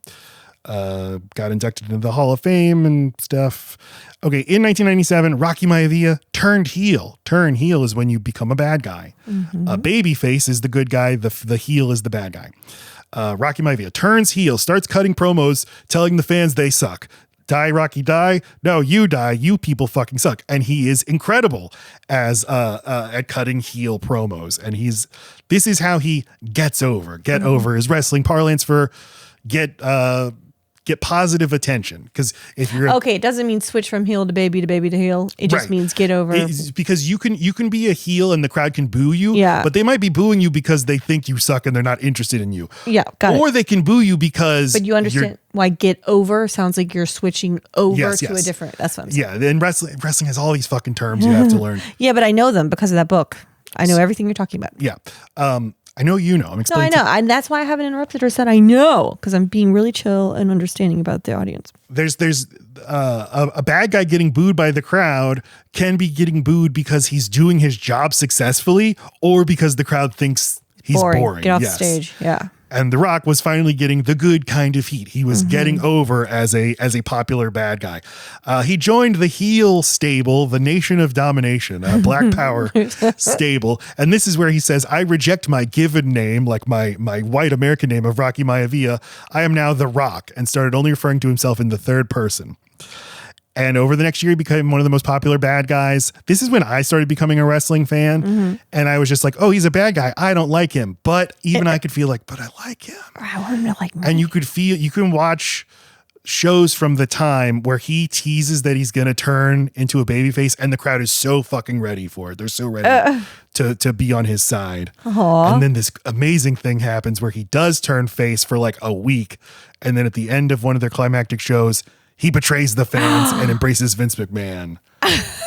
got inducted into the Hall of Fame and stuff. Okay, in 1997, Rocky Maivia turned heel. Turn heel is when you become a bad guy. A baby face is the good guy. The heel is the bad guy. Rocky Maivia turns heel, starts cutting promos, telling the fans they suck. Die, Rocky, die. No, you die. You people fucking suck. And he is incredible as at cutting heel promos. And this is how he gets over. Get over is wrestling parlance for get positive attention. Because if you're okay, it doesn't mean switch from heel to baby to heel. It just means get over. It's because you can be a heel and the crowd can boo you. Yeah. But they might be booing you because they think you suck and they're not interested in you. Yeah, got it. Or they can boo you because. But you understand why get over sounds like you're switching over to a different. That's what I'm saying. Yeah. Then wrestling has all these fucking terms you have to learn. Yeah, but I know them because of that book. I know everything you're talking about. Yeah. I know you know. I'm explaining. No, I know. And that's why I haven't interrupted or said I know, because I'm being really chill and understanding about the audience. There's a bad guy getting booed by the crowd can be getting booed because he's doing his job successfully or because the crowd thinks he's boring. Get off the stage. Yeah. And The Rock was finally getting the good kind of heat. He was getting over as a popular bad guy. He joined the heel stable, the Nation of Domination, Black Power stable. And this is where he says, "I reject my given name, like my white American name of Rocky Maivia. I am now The Rock," and started only referring to himself in the third person. And over the next year, he became one of the most popular bad guys. This is when I started becoming a wrestling fan. And I was just like, oh, he's a bad guy. I don't like him. But even I could feel like, but I like him. I want him to like me. And you can watch shows from the time where he teases that he's going to turn into a babyface, and the crowd is so fucking ready for it. They're so ready to be on his side. Aww. And then this amazing thing happens where he does turn face for like a week. And then at the end of one of their climactic shows, he betrays the fans and embraces Vince McMahon.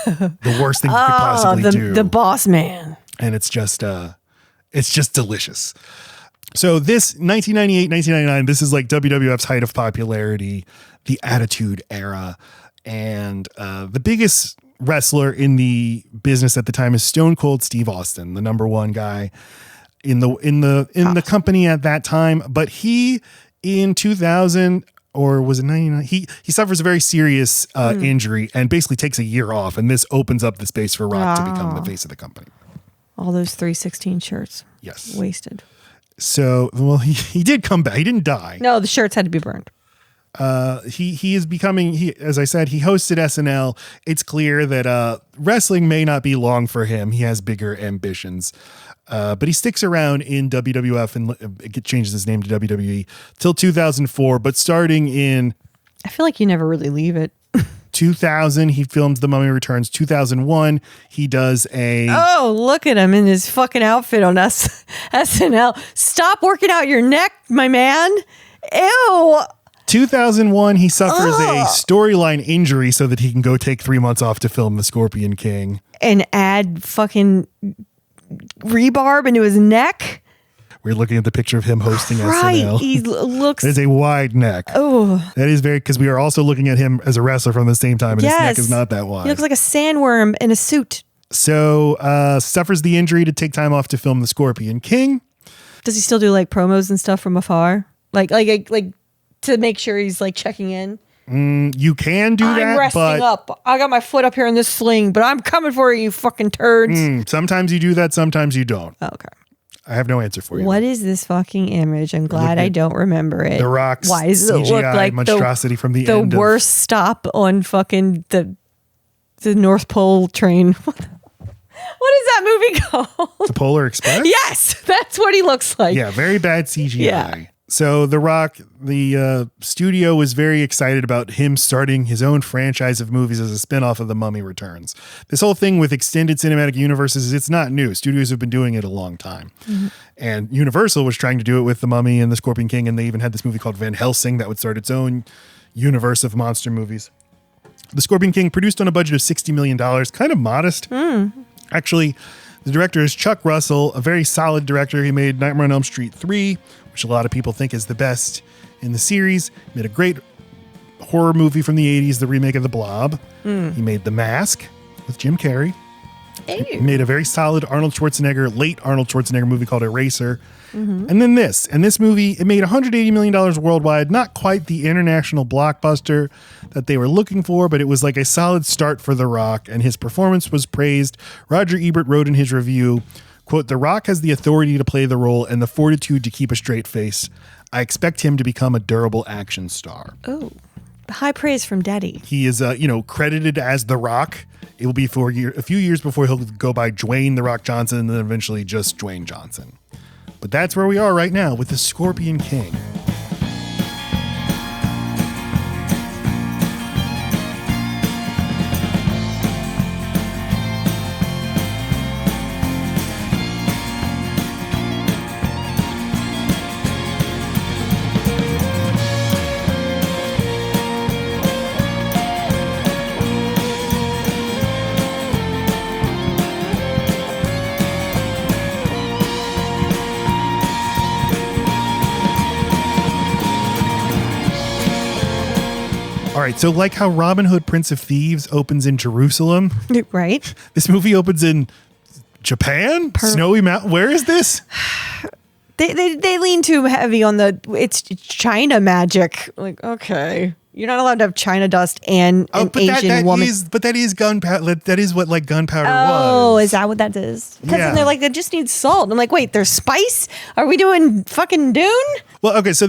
The worst thing he could possibly do. The boss man. And it's just delicious. So this 1998, 1999, this is like WWF's height of popularity, the Attitude Era. And the biggest wrestler in the business at the time is Stone Cold Steve Austin, the number one guy in the company at that time. But he, in 2000, or was it 99? He suffers a very serious injury and basically takes a year off. And this opens up the space for Rock to become the face of the company. All those 316 shirts. Yes. Wasted. So, well, he did come back. He didn't die. No, the shirts had to be burned. He is becoming, as I said, he hosted SNL. It's clear that wrestling may not be long for him. He has bigger ambitions. But he sticks around in WWF and changes his name to WWE till 2004. But starting in... I feel like you never really leave it. 2000, he films The Mummy Returns. 2001, he does a... Oh, look at him in his fucking outfit on SNL. Stop working out your neck, my man. Ew. 2001, he suffers a storyline injury so that he can go take 3 months off to film The Scorpion King. And add fucking rebarb into his neck. We're looking at the picture of him hosting Right. SNL. He looks... It is a wide neck. Oh. That is very... Because we are also looking at him as a wrestler from the same time, and his neck is not that wide. He looks like a sandworm in a suit. So, suffers the injury to take time off to film The Scorpion King. Does he still do like promos and stuff from afar? Like to make sure he's like checking in? You can do that, I'm resting up. I got my foot up here in this sling, but I'm coming for you, fucking turds. Sometimes you do that, sometimes you don't. Oh, okay. I have no answer for you. What is this fucking image? I'm glad I don't remember it. The Rock's Why does it CGI look like monstrosity from the end the worst stop on fucking the North Pole train? What is that movie called? The Polar Express? Yes, that's what he looks like. Yeah, very bad CGI. Yeah. So The Rock, the studio was very excited about him starting his own franchise of movies as a spinoff of The Mummy Returns. This whole thing with extended cinematic universes, it's not new. Studios have been doing it a long time. Mm-hmm. And Universal was trying to do it with The Mummy and The Scorpion King, and they even had this movie called Van Helsing that would start its own universe of monster movies. The Scorpion King, produced on a budget of $60 million, kind of modest. Actually, the director is Chuck Russell, a very solid director. He made Nightmare on Elm Street 3, which a lot of people think is the best in the series. He made a great horror movie from the 80s, the remake of The Blob. He made The Mask with Jim Carrey. He made a very solid late Arnold Schwarzenegger movie called Eraser. And then this. And this movie, it made $180 million worldwide. Not quite the international blockbuster that they were looking for, but it was like a solid start for The Rock, and his performance was praised. Roger Ebert wrote in his review, quote, "The Rock has the authority to play the role and the fortitude to keep a straight face. I expect him to become a durable action star." Oh, high praise from Daddy. He is, credited as The Rock. It will be for a few years before he'll go by Dwayne The Rock Johnson, and then eventually just Dwayne Johnson. But that's where we are right now with The Scorpion King. All right, so like how Robin Hood, Prince of Thieves opens in Jerusalem, Right? this movie opens in Japan? Snowy Mountain? Where is this? They lean too heavy on it's China magic. Like, okay, you're not allowed to have China dust and an Asian woman. But that is gunpowder. That is what like gunpowder was. Oh, is that what that is? Because Yeah. they're like, they just need salt. I'm like, wait, there's spice? Are we doing fucking Dune? Well, okay, so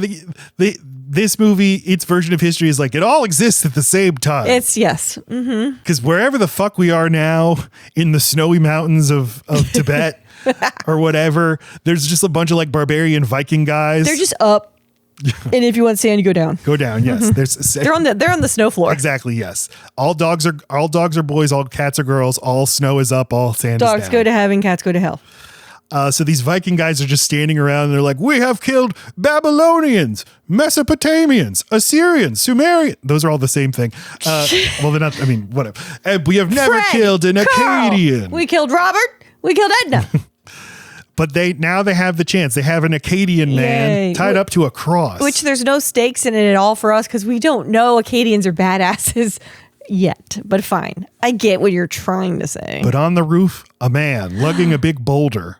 this movie, its version of history is like it all exists at the same time. It's yes. Because wherever the fuck we are now in the snowy mountains of Tibet or whatever, there's just a bunch of like barbarian Viking guys. They're just up. And if you want sand, you go down. Go down. Yes. There's They're on the snow floor. exactly. Yes. All dogs are boys. All cats are girls. All snow is up. All sand Dogs is down. go to heaven, cats go to hell. So these Viking guys are just standing around and they're like, we have killed Babylonians, Mesopotamians, Assyrians, Sumerians. Those are all the same thing. Well, they're not, I mean, whatever. And we have never Fred, killed an Carl. Akkadian. We killed Robert. We killed Edna. But they have the chance. They have an Akkadian man Yay. tied up to a cross. Which there's no stakes in it at all for us because we don't know Acadians are badasses yet. But fine. I get what you're trying to say. But on the roof, a man lugging a big boulder.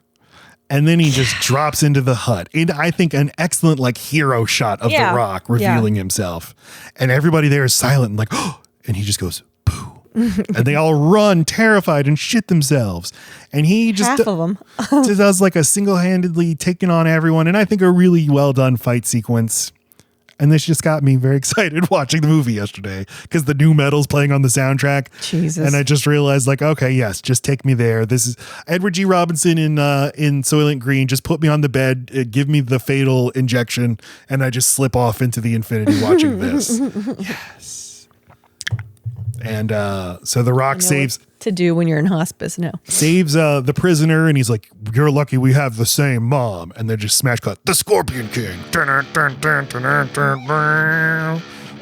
And then he just drops into the hut. And I think an excellent like hero shot of Yeah. the Rock revealing himself. And everybody there is silent and like, oh, and he just goes, boo. And they all run terrified and shit themselves. And he just Half of them. just does like a single-handedly taking on everyone. And I think a really well done fight sequence. And this just got me very excited watching the movie yesterday because the new metal's playing on the soundtrack. Jesus. And I just realized like, okay, yes, just take me there. This is Edward G. Robinson in Soylent Green. Just put me on the bed, give me the fatal injection, and I just slip off into the infinity watching this. Yes. And so The Rock saves to do when you're in hospice now. the prisoner, and he's like, you're lucky we have the same mom. And then just smash cut, the Scorpion King.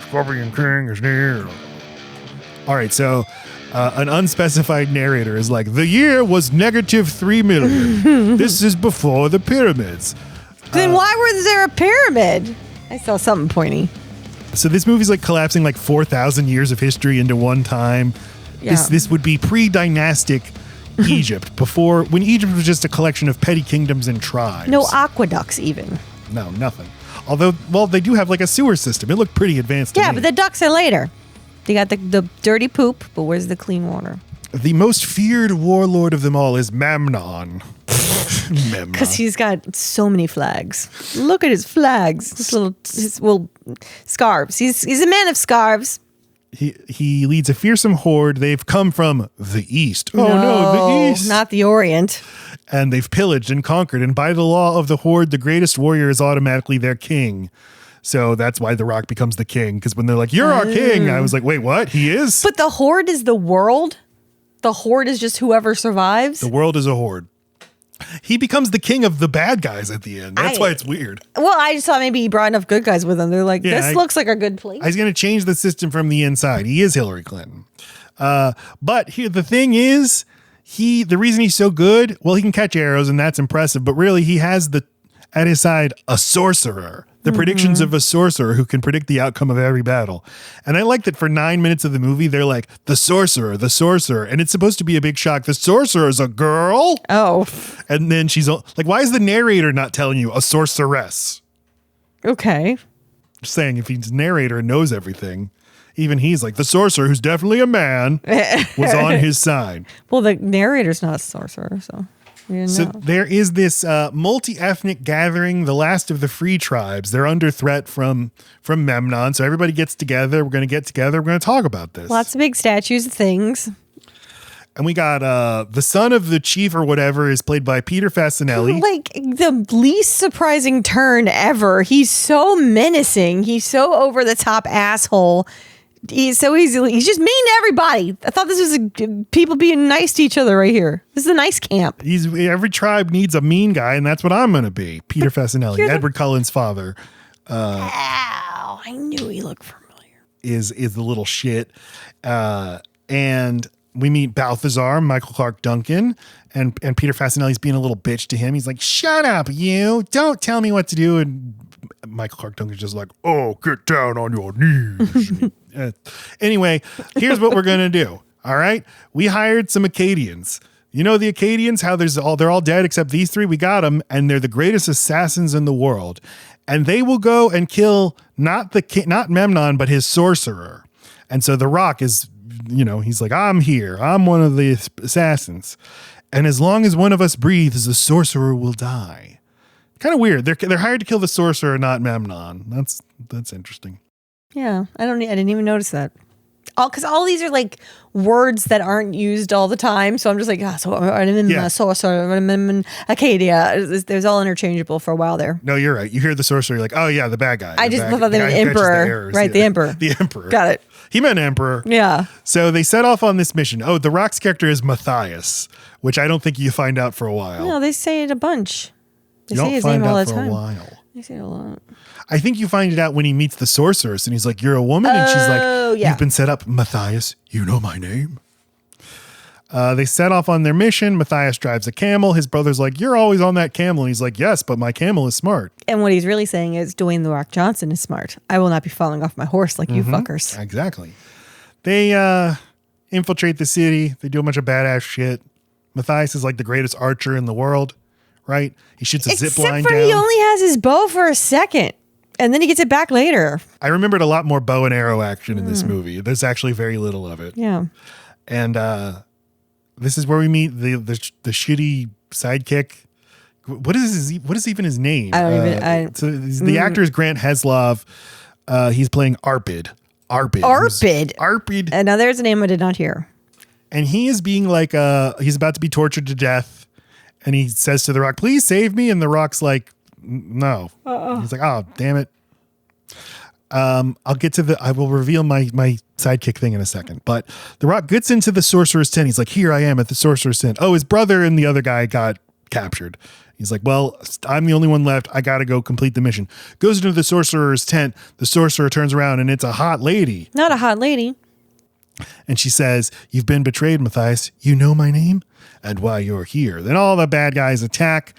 Scorpion King is near. All right, so an unspecified narrator is like, the year was -3 million. This is before the pyramids. Then why was there a pyramid? I saw something pointy. So this movie's like collapsing like 4,000 years of history into one time. Yeah. This would be pre-dynastic Egypt, before when Egypt was just a collection of petty kingdoms and tribes. No aqueducts even. No, nothing. Although, well, they do have like a sewer system. It looked pretty advanced. Yeah, to me. but the ducks are later. They got the dirty poop, but where's the clean water? The most feared warlord of them all is Memnon. Memnon. Because he's got so many flags. Look at his flags. His scarves. He's a man of scarves. He leads a fearsome horde. They've come from the east. Oh no, the east. Not the Orient. And they've pillaged and conquered. And by the law of the horde, the greatest warrior is automatically their king. So that's why The Rock becomes the king. Because when they're like, you're our king, I was like, wait, what? He is? But the horde is the world? The horde is just whoever survives? The world is a horde. He becomes the king of the bad guys at the end. That's why it's weird. Well, I just thought maybe he brought enough good guys with him. They're like, Yeah, this looks like a good place. He's going to change the system from the inside. He is Hillary Clinton. But here, the thing is, the reason he's so good, well, he can catch arrows and that's impressive, but really he has at his side a sorcerer. The predictions of a sorcerer who can predict the outcome of every battle. And I like that for 9 minutes of the movie, they're like, the sorcerer. And it's supposed to be a big shock. The sorcerer is a girl. Oh, And then she's like, why is the narrator not telling you a sorceress? okay. Just saying, if he's narrator and knows everything, even he's like, the sorcerer, who's definitely a man, was on his side. Well, the narrator's not a sorcerer, so we didn't So know. there is this multi-ethnic gathering, the last of the free tribes. They're under threat from Memnon. So everybody gets together. We're going to get together. We're going to talk about this. Lots of big statues, things. And we got the son of the chief or whatever is played by Peter Fasinelli. Like the least surprising turn ever. He's so menacing. He's so over the top asshole. He's so easily. He's just mean to everybody. I thought this was people being nice to each other right here. This is a nice camp. Every tribe needs a mean guy, and that's what I'm going to be. Peter Fasinelli, Edward Cullen's father. Ow! I knew he looked familiar. Is the little shit. And we meet Balthazar, Michael Clark Duncan, and Peter Fasinelli's being a little bitch to him. He's like, shut up, you. Don't tell me what to do. And Michael Clark Duncan's just like, oh, get down on your knees. Anyway, here's what we're going to do. All right. We hired some Akkadians. You know the Akkadians, how they're all dead except these three. We got them, and they're the greatest assassins in the world. And they will go and kill not Memnon, but his sorcerer. And so The Rock is, he's like, I'm here. I'm one of the assassins. And as long as one of us breathes, the sorcerer will die. Kind of weird. They're hired to kill the sorcerer, not Memnon. That's interesting. Yeah, I didn't even notice that. Because all these are like words that aren't used all the time. So I'm just like, Acadia. There's all interchangeable for a while there. No, you're right. You hear the sorcerer, you're like, oh yeah, the bad guy. I just thought they were the emperor. Right, the emperor. The emperor. Got it. He meant emperor. Yeah. So they set off on this mission. Oh, the Rock's character is Matthias, which I don't think you find out for a while. No, they say it a bunch. They You say don't his find name all out the for a time. while. They say it a lot. I think you find it out when he meets the sorceress and he's like, you're a woman. And she's like, yeah. you've been set up, Matthias. You know my name. They set off on their mission. Matthias drives a camel. His brother's like, you're always on that camel. And he's like, yes, but my camel is smart. And what he's really saying is Dwayne "The Rock" Johnson is smart. I will not be falling off my horse like you fuckers. Exactly. They infiltrate the city. They do a bunch of badass shit. Matthias is like the greatest archer in the world, right? He shoots a zip line Except for down. he only has his bow for a second. And then he gets it back later. I remembered a lot more bow and arrow action in this movie. There's actually very little of it. Yeah. And this is where we meet the shitty sidekick. What is even his name? I don't even. So the actor is Grant Heslov. He's playing Arpid. Arpid. And now there's a name I did not hear. And he is being like, he's about to be tortured to death. And he says to The Rock, please save me. And The Rock's like, no. He's like, oh, damn it. I will reveal my sidekick thing in a second. But The Rock gets into the sorcerer's tent. He's like, here I am at the sorcerer's tent. Oh, his brother and the other guy got captured. He's like, well, I'm the only one left. I got to go complete the mission. Goes into the sorcerer's tent. The sorcerer turns around and it's a hot lady. Not a hot lady. And she says, you've been betrayed, Matthias. You know my name and why you're here. Then all the bad guys attack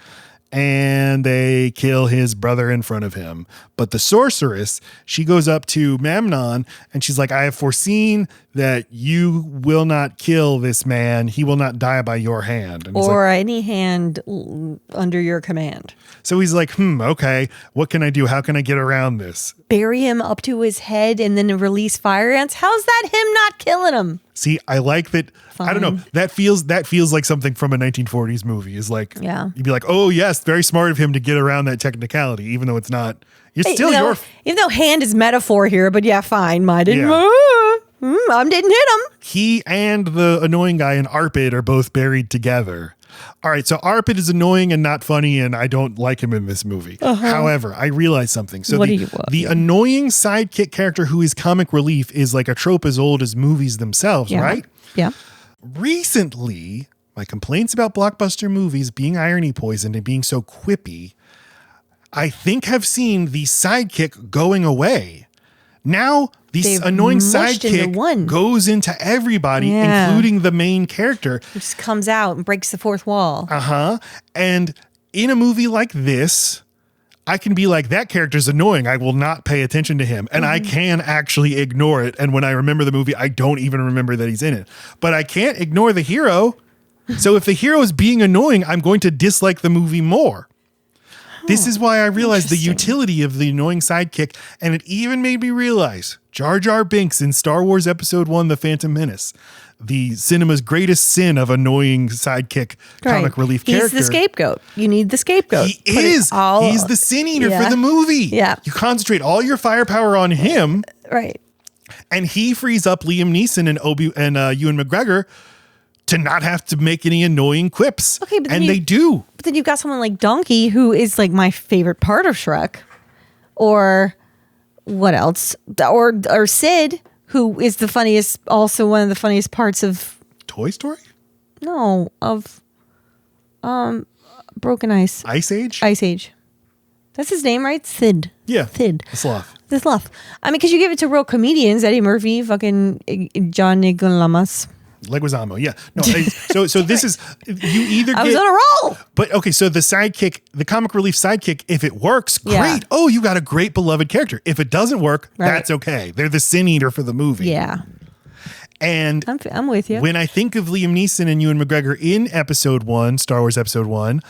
and they kill his brother in front of him. But the sorceress, she goes up to Memnon and she's like, I have foreseen that you will not kill this man. He will not die by your hand. And Or any hand under your command. so he's like, okay, what can I do? How can I get around this? Bury him up to his head and then release fire ants. How's that him not killing him? See, I like that. I don't know. That feels like something from a 1940s movie. Is like, Yeah. You'd be like, oh yes, very smart of him to get around that technicality, even though it's not. It's still Even though hand is metaphor here, but yeah, fine. I didn't. Yeah. I didn't hit him. He and the annoying guy in Arpid are both buried together. All right, so Arpid is annoying and not funny, and I don't like him in this movie. However, I realized something. So the annoying sidekick character who is comic relief is like a trope as old as movies themselves, right? Yeah. Recently, my complaints about blockbuster movies being irony poisoned and being so quippy, I think have seen the sidekick going away. Now, the annoying sidekick goes into everybody, including the main character. It just comes out and breaks the fourth wall. And in a movie like this, I can be like, that character's annoying. I will not pay attention to him. And I can actually ignore it. And when I remember the movie, I don't even remember that he's in it. But I can't ignore the hero. So if the hero is being annoying, I'm going to dislike the movie more. This is why I realized the utility of the annoying sidekick, and it even made me realize Jar Jar Binks in Star Wars Episode 1, The Phantom Menace, the cinema's greatest sin of annoying sidekick comic relief character. He's the scapegoat. You need the scapegoat. He is. He's the sin eater for the movie. Yeah. You concentrate all your firepower on him. Right. And he frees up Liam Neeson and Ewan McGregor to not have to make any annoying quips. Okay, but they do. But then you've got someone like Donkey, who is like my favorite part of Shrek. Or what else? Or Sid, who is the funniest, also one of the funniest parts of Toy Story? No, of Broken Ice. Ice Age? Ice Age. That's his name, right? Sid. Yeah. Sid. The sloth. The sloth. I mean, because you give it to real comedians, Eddie Murphy, fucking John Leguizamo. Leguizamo, yeah. No, so this is, you either get... I was on a roll! But okay, so the sidekick, the comic relief sidekick, if it works, great. Yeah. Oh, you got a great beloved character. If it doesn't work, that's okay. They're the sin eater for the movie. Yeah. And I'm with you. When I think of Liam Neeson and Ewan McGregor in Episode 1, Star Wars Episode 1,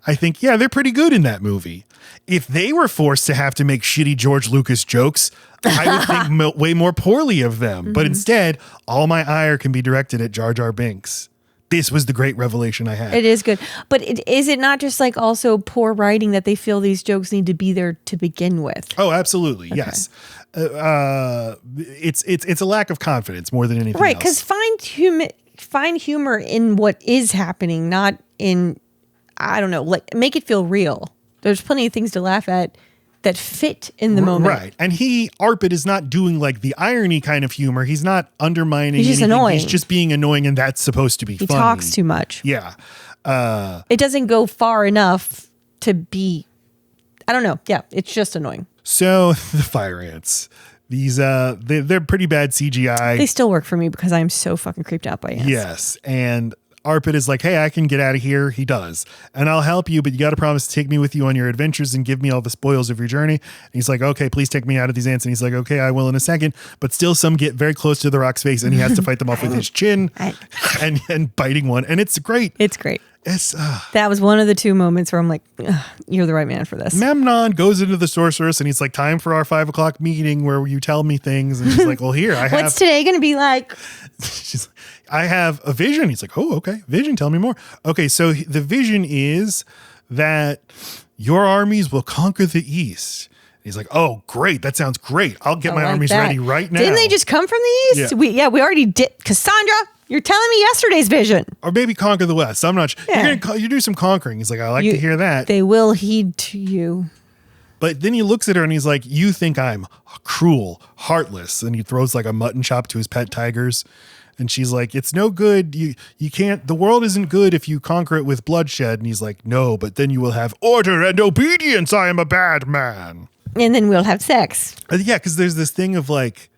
I think, yeah, they're pretty good in that movie. If they were forced to have to make shitty George Lucas jokes, I would think way more poorly of them. But instead, all my ire can be directed at Jar Jar Binks this was the great revelation I had. It is good. But is it not just like also poor writing that they feel these jokes need to be there to begin with? Oh, absolutely. Okay. Yes. It's a lack of confidence more than anything Right. else. Because find humor in what is happening, not in, I don't know, like make it feel real. There's plenty of things to laugh at that fit in the moment. Right. And Arpit is not doing like the irony kind of humor. He's not undermining He's just anything. annoying. He's just being annoying, and that's supposed to be He funny. talks too much. Yeah. It doesn't go far enough to be, I don't know. Yeah, it's just annoying. So the fire ants. These they're pretty bad CGI. They still work for me because I'm so fucking creeped out by ants. Yes. And Arpit is like, hey, I can get out of here. He does. And I'll help you, but you got to promise to take me with you on your adventures and give me all the spoils of your journey. And he's like, okay, please take me out of these ants. And he's like, okay, I will in a second. But still some get very close to the rock's face and he has to fight them off with his chin and biting one. And it's great. It's great. It's That was one of the two moments where I'm like, you're the right man for this. Memnon goes into the sorceress and he's like, time for our 5 o'clock meeting where you tell me things. And she's like, well, here I have. What's today going to be like? She's like, I have a vision. He's like, oh, okay. Vision. Tell me more. Okay. So the vision is that your armies will conquer the East. He's like, oh, great. That sounds great. I'll get my like armies that. ready right now. Didn't they just come from the East? Yeah. We already did. Cassandra, you're telling me yesterday's vision. Or maybe conquer the West. I'm not sure. Yeah. You do some conquering. He's like, I like to hear that. They will heed to you. But then he looks at her and he's like, you think I'm cruel, heartless. And he throws like a mutton chop to his pet tigers. And she's like, it's no good. You can't, the world isn't good if you conquer it with bloodshed. And he's like, no, but then you will have order and obedience. I am a bad man. And then we'll have sex. Yeah, because there's this thing of like,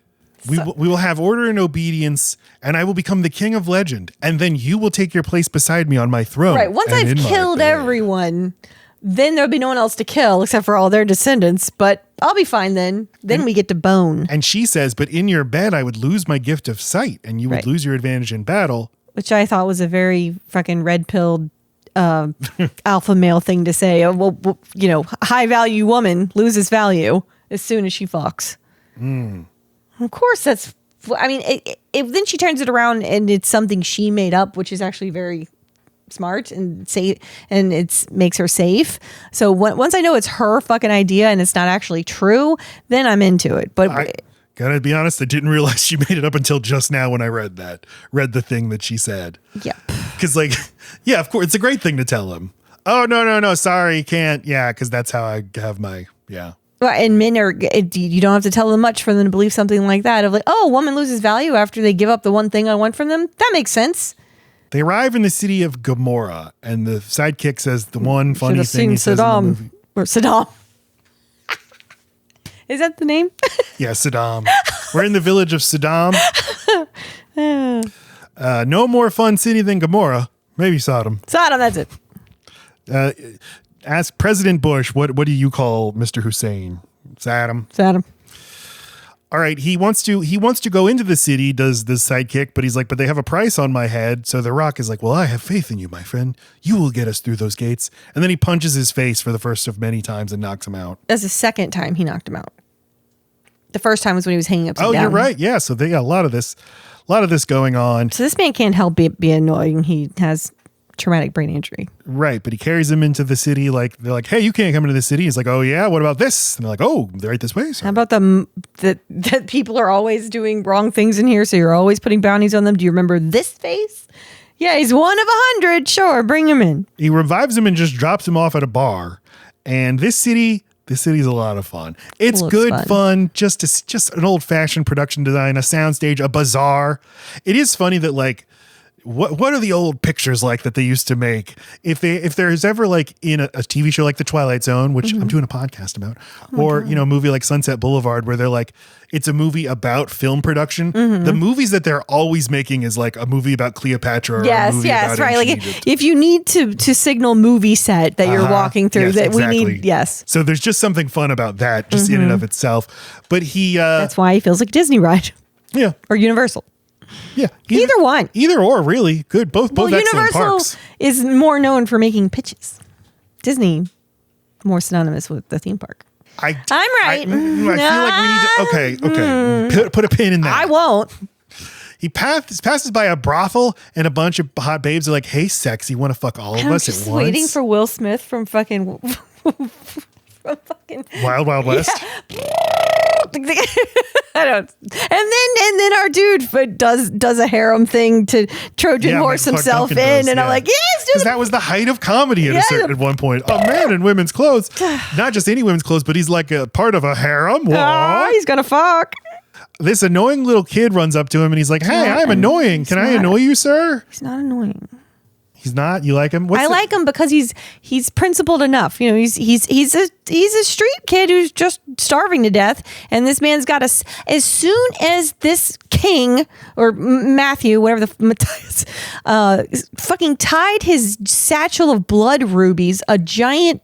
we will have order and obedience, and I will become the king of legend. And then you will take your place beside me on my throne. Right. Once and I've in my killed bed. everyone, then there'll be no one else to kill except for all their descendants. But I'll be fine then. Then we get to bone. And she says, but in your bed, I would lose my gift of sight, and you would Right. lose your advantage in battle. Which I thought was a very fucking red-pilled alpha male thing to say. Well, you know, high-value woman loses value as soon as she fucks. Of course, that's... I mean, then she turns it around and it's something she made up, which is actually very smart and safe, and makes her safe. So once I know it's her fucking idea and it's not actually true, then I'm into it. But I gotta be honest, I didn't realize she made it up until just now when I read the thing that she said. yeah. Because like, yeah, of course, it's a great thing to tell him. Oh, no, sorry, can't. Yeah, because that's how I have my, yeah. Well, and men are, you don't have to tell them much for them to believe something like that of like, oh, a woman loses value after they give up the one thing I want from them. That makes sense. They arrive in the city of Gomorrah, and the sidekick says the one funny thing he says in the movie. Or Saddam. Is that the name? Yeah, Saddam. We're in the village of Saddam. No more fun city than Gomorrah. Maybe Sodom. Saddam, that's it. Ask President Bush, what do you call Mr. Hussein? Saddam. Saddam. All right, he wants to go into the city, does the sidekick, but he's like, but they have a price on my head. So the Rock is like, well, I have faith in you, my friend. You will get us through those gates. And then he punches his face for the first of many times and knocks him out. That's the second time he knocked him out. The first time was when he was hanging upside down. Oh, you're right. Yeah, so they got a lot of this going on. So this man can't help be annoying. He has traumatic brain injury. Right, but he carries him into the city. Like they're like, hey, you can't come into the city. He's like, oh yeah, what about this? And they're like, oh, they're right this way. So. How about that people are always doing wrong things in here, so you're always putting bounties on them? Do you remember this face? Yeah, he's one of 100. Sure, bring him in. He revives him and just drops him off at a bar. And this city's a lot of fun. It's good fun. Just an old fashioned production design, a soundstage, a bazaar. It is funny that like. What are the old pictures like that they used to make? If there's ever like in a TV show like The Twilight Zone, which I'm doing a podcast about, or a movie like Sunset Boulevard, where they're like, it's a movie about film production. The movies that they're always making is like a movie about Cleopatra. Or a movie about right. Like Egypt. if you need to signal movie set that you're walking through, yes, that exactly. we need. Yes. So there's just something fun about that, just in and of itself. But he, That's why he feels like Disney ride yeah, or Universal. yeah, Either one. either or, really good. Both excellent Universal parks. is more known for making pitches. Disney, more synonymous with the theme park. I'm right. I feel like we need to. Okay. Put a pin in that. I won't. He passes by a brothel and a bunch of hot babes are like, "Hey, sexy, want to fuck all of I'm us just at once?" waiting for Will Smith from fucking Wild Wild West. I don't. And then our dude does a harem thing to Trojan horse Clark himself Duncan in, does, and I'm yeah. like, yes, Because that was the height of comedy at one point. A man in women's clothes, not just any women's clothes, but he's like a part of a harem. What? he's gonna fuck. This annoying little kid runs up to him and he's like, "Hey, I'm annoying. Can I annoy you, sir?" He's not annoying. He's not. You like him? I like him because he's principled enough. You know, he's a street kid who's just starving to death, and this man's got as soon as this king or Matthew, whatever the Matthias, fucking tied his satchel of blood rubies, a giant.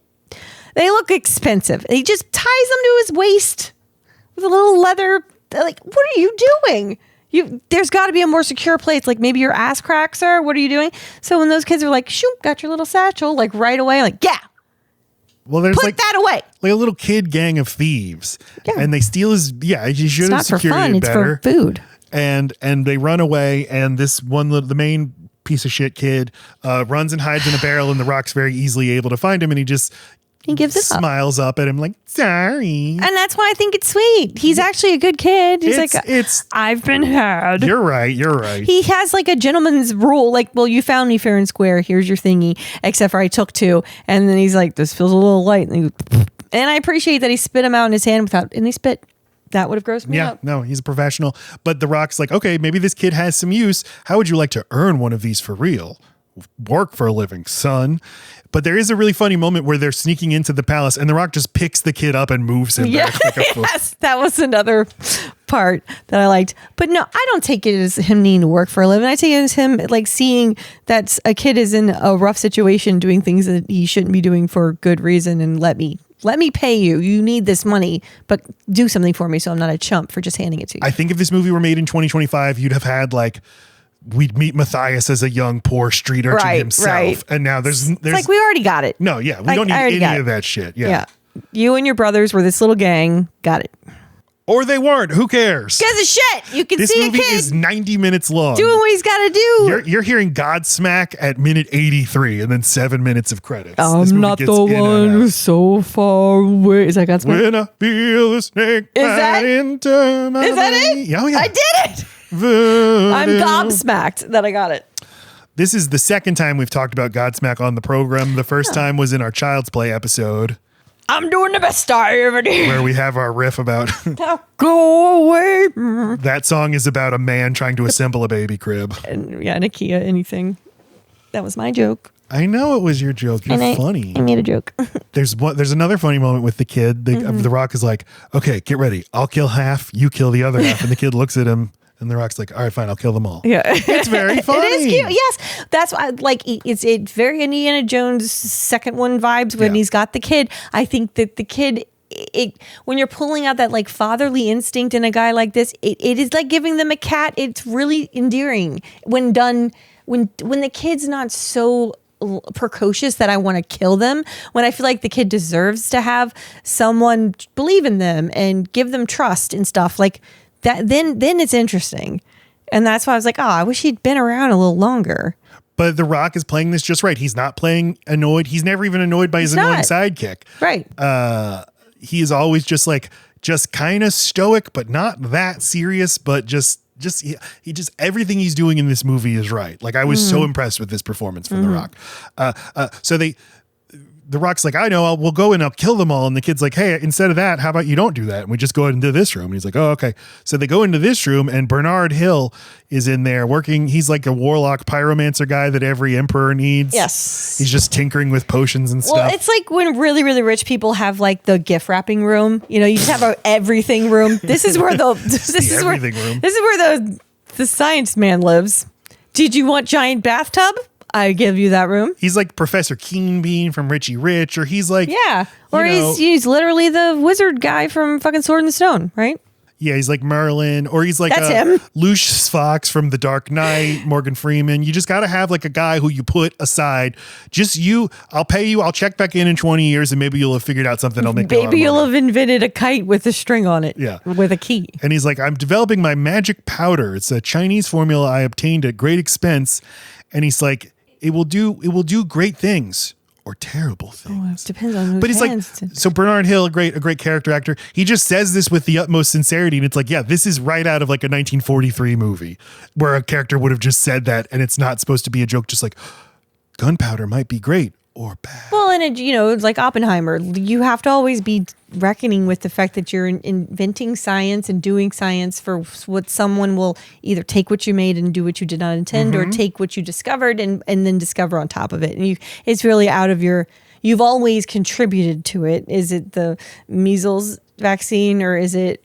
They look expensive. He just ties them to his waist with a little leather. Like, what are you doing? There's got to be a more secure place. Like maybe your ass crack, sir. What are you doing? So when those kids are like, shoot, got your little satchel, like right away, like, yeah. Well, there's put that away. Like a little kid gang of thieves. Yeah. And they steal his, you should have It's not for secured fun. it It's better. for food. And they run away, and this one, the main piece of shit kid, runs and hides in a barrel, and the Rock's very easily able to find him, and he gives it up. smiles up at him like, "Sorry." And that's why I think it's sweet. He's actually a good kid. He's I've been had. You're right. He has like a gentleman's rule. Like, well, you found me fair and square. Here's your thingy. Except for I took 2. And then he's like, this feels a little light. And I appreciate that he spit him out in his hand without any spit. That would have grossed me out. No, he's a professional. But the Rock's like, okay, maybe this kid has some use. How would you like to earn one of these for real? Work for a living, son. But there is a really funny moment where they're sneaking into the palace and the Rock just picks the kid up and moves him back like a foot. Yes, that was another part that I liked. But no, I don't take it as him needing to work for a living. I take it as him like seeing that a kid is in a rough situation doing things that he shouldn't be doing for good reason, and let me pay you. You need this money, but do something for me so I'm not a chump for just handing it to you. I think if this movie were made in 2025, you'd have had like, we'd meet Matthias as a young, poor street urchin himself. Right. And now there's it's like we already got it. no, yeah, we don't need any of that shit. Yeah. You and your brothers were this little gang. Got it. Or they weren't. Who cares? Gives a shit. You can This see a movie kid is 90 minutes long. doing what he's got to do. You're hearing Godsmack at minute 83 and then 7 minutes of credits. This I'm movie not gets the in and one out. who's so far away. Is that Godsmack? When I feel the snake that- bite into my Is that body. it? Oh, yeah. I did it. I'm gobsmacked that I got it. This is the second time we've talked about Godsmack on the program. The first time was in our Child's Play episode I'm doing the best I ever did. where we have our riff about Go away. that song is about a man trying to assemble a baby crib. And yeah, Nakia, anything. That was my joke. I know it was your joke. You're And funny. I made a joke. There's another funny moment with the kid. The Rock is like, okay, get ready. I'll kill half. You kill the other half. And the kid looks at him and the Rock's like, all right, fine. I'll kill them all. Yeah. It's very funny. It is cute. Yes. That's why it's very Indiana Jones second one vibes when he's got the kid. I think that the kid, when you're pulling out that like fatherly instinct in a guy like this, it is like giving them a cat. It's really endearing when done, when the kid's not so precocious that I want to kill them, when I feel like the kid deserves to have someone believe in them and give them trust and stuff like that, then it's interesting. And that's why I was like, oh, I wish he'd been around a little longer. But The Rock is playing this just right. He's not playing annoyed. He's never even annoyed by his annoying sidekick. Right. He is always just kind of stoic, but not that serious, but he just everything he's doing in this movie is right. Like I was so impressed with this performance from The Rock. So The Rock's like, I know, we'll go and I'll kill them all. And the kid's like, hey, instead of that, how about you don't do that? And we just go into this room. And he's like, oh, okay. So they go into this room and Bernard Hill is in there working. He's like a warlock pyromancer guy that every emperor needs. Yes. He's just tinkering with potions and stuff. Well, it's like when really, really rich people have like the gift wrapping room. You know, you just have a everything room. This is where the science man lives. Did you want giant bathtub? I give you that room. He's like Professor Keenbean from Richie Rich, or he's like, or he's literally the wizard guy from fucking Sword in the Stone, right? Yeah, he's like Merlin, or he's like That's him. Lucius Fox from The Dark Knight, Morgan Freeman. You just got to have like a guy who you put aside. Just you, I'll pay you. I'll check back in 20 years and maybe you'll have figured out something. I'll make Maybe you you'll money. have invented a kite with a string on it. Yeah. With a key. And he's like, I'm developing my magic powder. It's a Chinese formula I obtained at great expense. And he's like, it will do great things. Or terrible things. Well, it depends on who. But it's like, so Bernard Hill, a great character actor. He just says this with the utmost sincerity, and it's like, yeah, this is right out of like a 1943 movie where a character would have just said that, and it's not supposed to be a joke. Just like, gunpowder might be great or bad. Well, and it's like Oppenheimer. You have to always be reckoning with the fact that you're inventing science and doing science for what someone will either take what you made and do what you did not intend, or take what you discovered and then discover on top of it. And it's really out of your. You've always contributed to it. Is it the measles vaccine or is it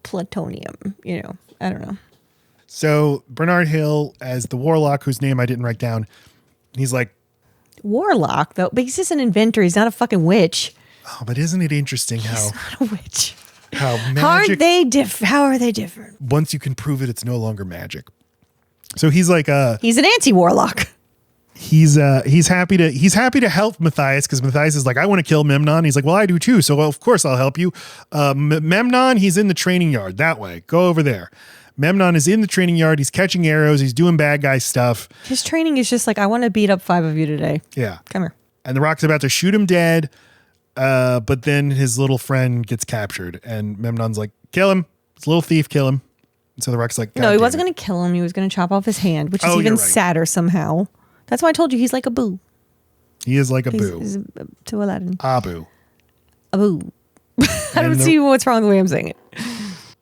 plutonium? I don't know. So Bernard Hill as the warlock, whose name I didn't write down, he's like, Warlock, though, but he's just an inventor. He's not a fucking witch. oh, but isn't it interesting He's not a witch. how magic, How are they different? once you can prove it, it's no longer magic. So he's like, He's an anti-warlock. he's happy to help Matthias, because Matthias is like, I want to kill Memnon. He's like, well, I do too. So of course I'll help you. Memnon, he's in the training yard that way. Go over there. Memnon is in the training yard. He's catching arrows. He's doing bad guy stuff. His training is just like, I want to beat up 5 of you today. Yeah. Come here. And the Rock's about to shoot him dead. But then his little friend gets captured and Memnon's like, kill him. It's a little thief. Kill him. And so the Rock's like, No, he wasn't going to kill him. He was going to chop off his hand, which is Oh, even you're right. sadder somehow. That's why I told you he's like a boo. He is like a He's boo. to Aladdin. Abu. A boo. I don't see what's wrong with the way I'm saying it.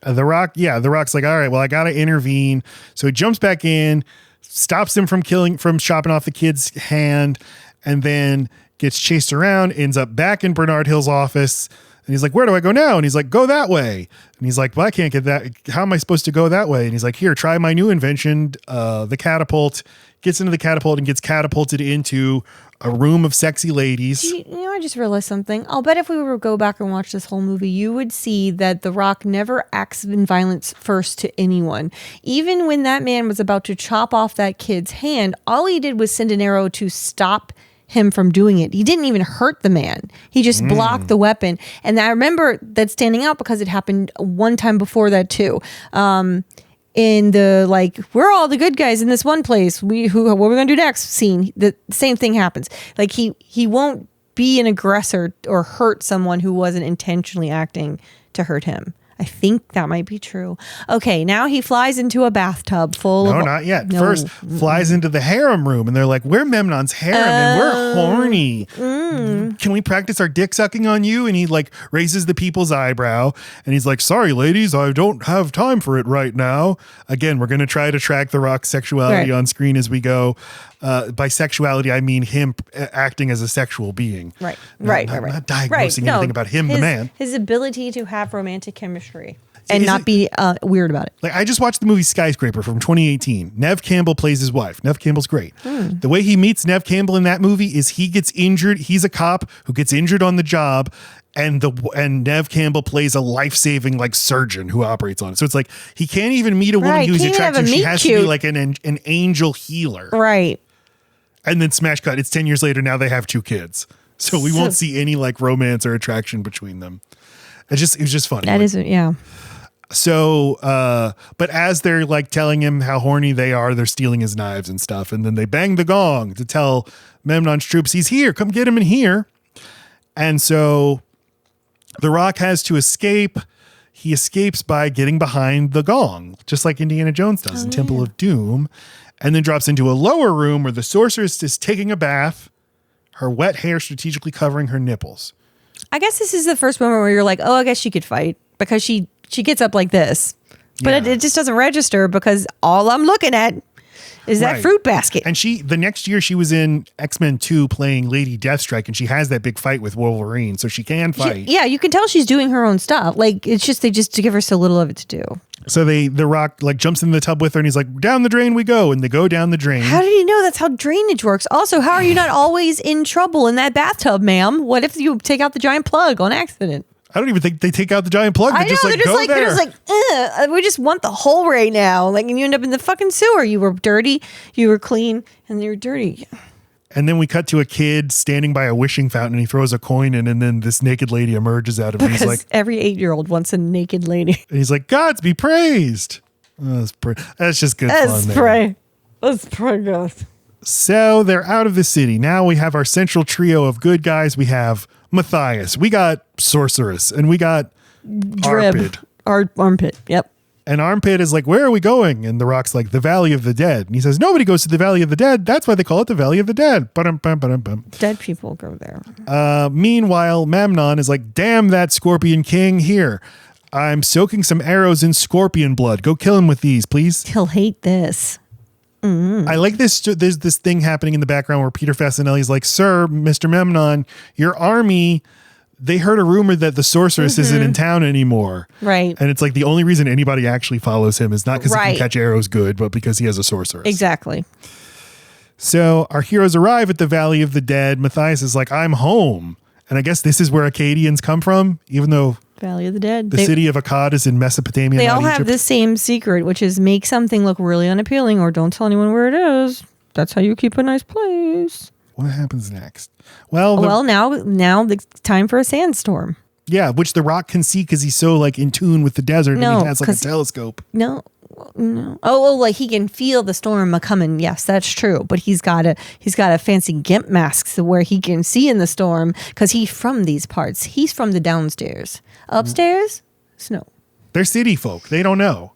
The Rock's like, all right, well, I got to intervene. So he jumps back in, stops him from chopping off the kid's hand, and then gets chased around, ends up back in Bernard Hill's office. And he's like, where do I go now? And he's like, go that way. And he's like, well, I can't get that. How am I supposed to go that way? And he's like, here, try my new invention, the catapult. Gets into the catapult and gets catapulted into a room of sexy ladies. I just realized something. I'll bet if we were to go back and watch this whole movie, you would see that The Rock never acts in violence first to anyone. Even when that man was about to chop off that kid's hand, all he did was send an arrow to stop him from doing it. He didn't even hurt the man. He just blocked the weapon. And I remember that standing out because it happened one time before that too. In the like, we're all the good guys in this one place. What are we gonna do next scene? The same thing happens. Like he won't be an aggressor or hurt someone who wasn't intentionally acting to hurt him. I think that might be true. Okay, now he flies into a bathtub full of... No, not yet. No. First, flies into the harem room, and they're like, we're Memnon's harem, and we're horny. Can we practice our dick sucking on you? And he like raises the people's eyebrow, and he's like, sorry, ladies, I don't have time for it right now. Again, we're going to try to track The Rock's sexuality on screen as we go. By sexuality, I mean him acting as a sexual being. Right. Not diagnosing anything about him, the man. His ability to have romantic chemistry and not be weird about it. Like, I just watched the movie Skyscraper from 2018. Nev Campbell plays his wife. Nev Campbell's great. The way he meets Nev Campbell in that movie is he gets injured. He's a cop who gets injured on the job, and Nev Campbell plays a life-saving like surgeon who operates on it. So it's like he can't even meet a woman who's attractive. She has to be like an angel healer. Right. And then smash cut. It's 10 years later. Now they have 2 kids. So we won't see any like romance or attraction between them. It was just funny. That isn't, yeah. So, but as they're like telling him how horny they are, they're stealing his knives and stuff. And then they bang the gong to tell Memnon's troops, he's here. Come get him in here. And so The Rock has to escape. He escapes by getting behind the gong, just like Indiana Jones does in Temple of Doom. And then drops into a lower room where the sorceress is taking a bath, her wet hair strategically covering her nipples. I guess this is the first moment where you're like, oh, I guess she could fight because she gets up like this. But it just doesn't register because all I'm looking at is that fruit basket. And the next year she was in X-Men 2 playing Lady Deathstrike, and she has that big fight with Wolverine, so she can fight. You can tell she's doing her own stuff. Like, it's just, they just give her so little of it to do. So The Rock like jumps in the tub with her and he's like, down the drain we go. And they go down the drain. How did he know that's how drainage works? Also, how are you not always in trouble in that bathtub, ma'am? What if you take out the giant plug on accident? I don't even think they take out the giant plug. I know, they're just like, ugh, we just want the hole right now. Like, and you end up in the fucking sewer. You were dirty, you were clean, and you're dirty. And then we cut to a kid standing by a wishing fountain, and he throws a coin in, and then this naked lady emerges out of it. Because He's like, every 8-year-old wants a naked lady. and he's like, "Gods be praised." Oh, that's just good fun. Let's there. pray. Let's pray, God. So they're out of the city. Now we have our central trio of good guys. We have Matthias. We got Sorceress, and we got Armpit. Armpit. Yep. And Armpit is like, "Where are we going?" And the Rock's like, "The Valley of the Dead." And he says, "Nobody goes to the Valley of the Dead. That's why they call it the Valley of the Dead." Ba-dum-bum. Dead people go there. Meanwhile, Memnon is like, "Damn that Scorpion King. Here, I'm soaking some arrows in scorpion blood. Go kill him with these, please." He'll hate this. I like this. There's this thing happening in the background where Peter Fasinelli's like, "Sir, Mr. Memnon, your army, they heard a rumor that the sorceress isn't in town anymore." Right. And it's like the only reason anybody actually follows him is not because he Right. can catch arrows good, but because he has a sorceress. Exactly. So our heroes arrive at the Valley of the Dead. Matthias is like, "I'm home." And I guess this is where Akkadians come from, even though Valley of the Dead. the city of Akkad is in Mesopotamia. They not all have Egypt. the same secret, which is make something look really unappealing or don't tell anyone where it is. That's how you keep a nice place. What happens next? Well, Now the time for a sandstorm. yeah, which the Rock can see because he's so like in tune with the desert, No, and he has like a 'cause- telescope. No. Oh, like he can feel the storm a coming. Yes, that's true. But he's got a fancy gimp mask where he can see in the storm because he's from these parts. He's from the downstairs. Upstairs, snow. They're city folk. They don't know.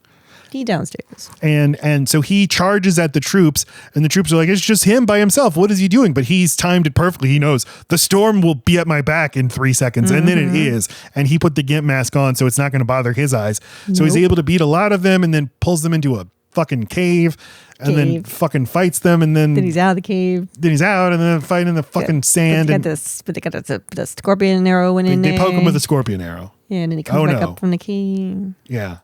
He downstairs. And so he charges at the troops, and the troops are like, "It's just him by himself. What is he doing?" But he's timed it perfectly. He knows the storm will be at my back in 3 seconds, and then it is. And he put the gimp mask on, so it's not going to bother his eyes. So he's able to beat a lot of them, and then pulls them into a fucking cave, and then fucking fights them, and then Then he's out of the cave. then he's out, and then fighting in the fucking sand. But they got the scorpion arrow went in They there. poke him with a scorpion arrow. Yeah, and then he comes back no. up from the cave. Yeah.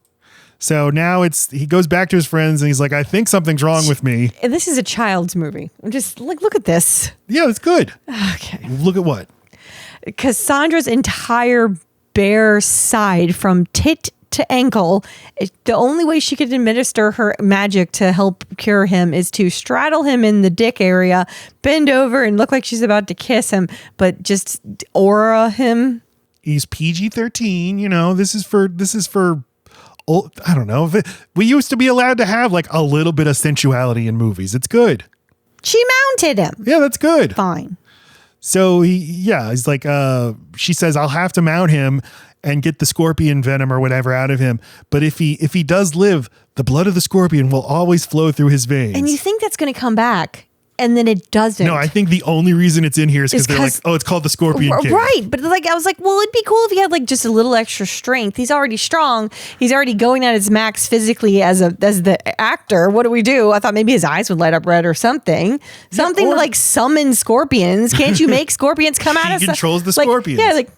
So now he goes back to his friends, and he's like, "I think something's wrong with me." And this is a child's movie. I'm just like, look at this. Yeah, that's good. Okay. Look at what? Cassandra's entire bare side from tit to ankle, the only way she could administer her magic to help cure him is to straddle him in the dick area, bend over and look like she's about to kiss him, but just aura him. He's PG-13. You know, this is for I don't know. We used to be allowed to have like a little bit of sensuality in movies. It's good. She mounted him. Yeah, that's good. Fine. So he's like, she says, "I'll have to mount him and get the scorpion venom or whatever out of him. But if he does live, the blood of the scorpion will always flow through his veins." And you think that's going to come back, and then it doesn't. No, I think the only reason it's in here is because they're like, "Oh, it's called the Scorpion King." Right. But like, I was like, well, it'd be cool if he had like just a little extra strength. He's already strong. He's already going at his max physically as the actor. What do we do? I thought maybe his eyes would light up red or something. Something to like summon scorpions. Can't you make scorpions come out? He controls the like, scorpions. Yeah, like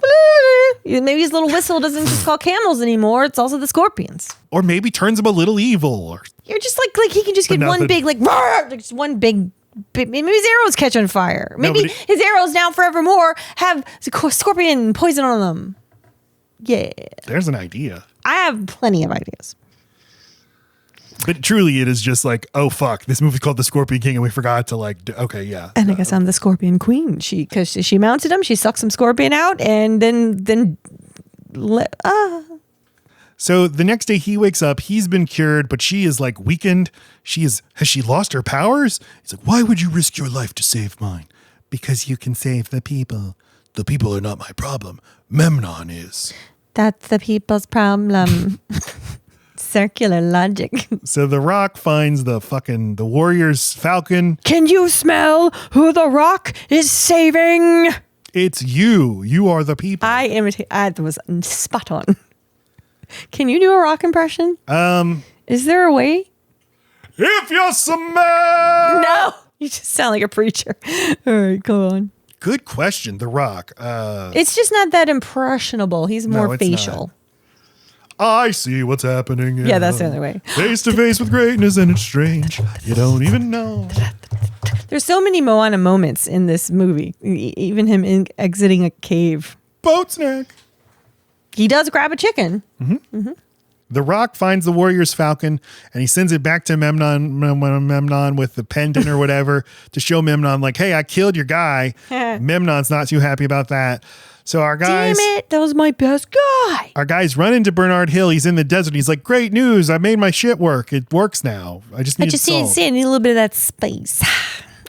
maybe his little whistle doesn't just call camels anymore. It's also the scorpions. Or maybe turns him a little evil. Or You're just like he can just get one big like just one big. Maybe his arrows catch on fire. Maybe his arrows now forevermore have scorpion poison on them. Yeah. There's an idea. I have plenty of ideas. But truly, it is just like, oh, fuck. This movie's called The Scorpion King, and we forgot to like, okay, yeah. And I guess I'm the scorpion queen. Because she mounted him, she sucked some scorpion out, and then So the next day he wakes up, he's been cured, but she is like weakened. Has she lost her powers? He's like, "Why would you risk your life to save mine?" "Because you can save the people. The people are not my problem. Memnon is." that's the people's problem. Circular logic. So the Rock finds the warrior's falcon. Can you smell who the Rock is saving? It's you. You are the people. I imitate. That was spot on. Can you do a Rock impression? Is there a way? If you smell. No, you just sound like a preacher. All right, go on. Good question. The Rock. It's just not that impressionable. He's more it's facial. I see what's happening. Yeah, that's the only way. Face to face with greatness, and it's strange. You don't even know. There's so many Moana moments in this movie. Even him exiting a cave. Boat snack. He does grab a chicken. The Rock finds the warrior's falcon and he sends it back to Memnon with the pendant or whatever to show Memnon like, hey, I killed your guy. Memnon's not too happy about that. So our guys, Damn it, that was my best guy. our guys run into Bernard Hill. He's in the desert. He's like, great news. I made my shit work. It works now. I just need salt. I need a little bit of that spice.